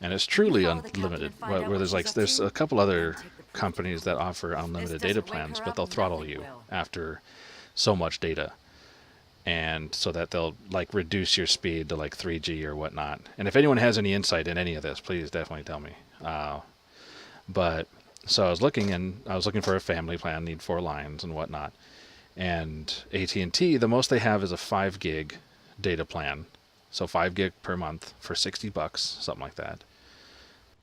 Speaker 1: and it's truly unlimited. Where there's a couple other companies that offer unlimited data plans, but they'll throttle you after so much data, and so that they'll like reduce your speed to like 3G or whatnot. And if anyone has any insight in any of this, please definitely tell me. But so I was looking for a family plan, need 4 lines and whatnot. And AT&T, the most they have is a 5 gig data plan, so 5 gig per month for $60, something like that.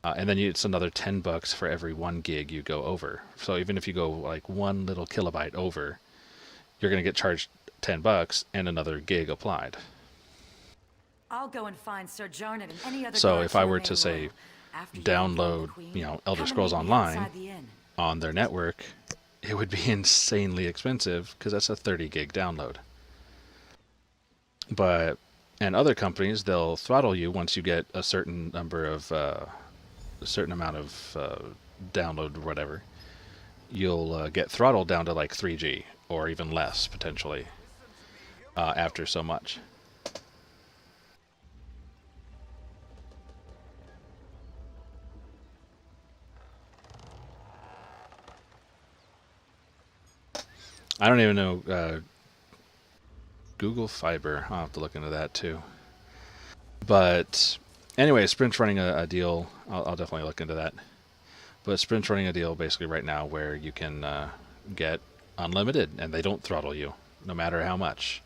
Speaker 1: And then it's another $10 for every 1 gig you go over. So even if you go like 1 little kilobyte over, you're going to get charged $10 and another gig applied.
Speaker 13: I'll go and find Sir Jarnett and any other.
Speaker 1: So if I were to say download, Elder Scrolls Online on their network, it would be insanely expensive because that's a 30 gig download. And other companies, they'll throttle you once you get a certain number of a certain amount of download or whatever. You'll get throttled down to like 3G or even less potentially after so much. I don't even know Google Fiber. I'll have to look into that too. But anyway, Sprint's running a deal. I'll definitely look into that. But Sprint's running a deal basically right now where you can get unlimited and they don't throttle you no matter how much.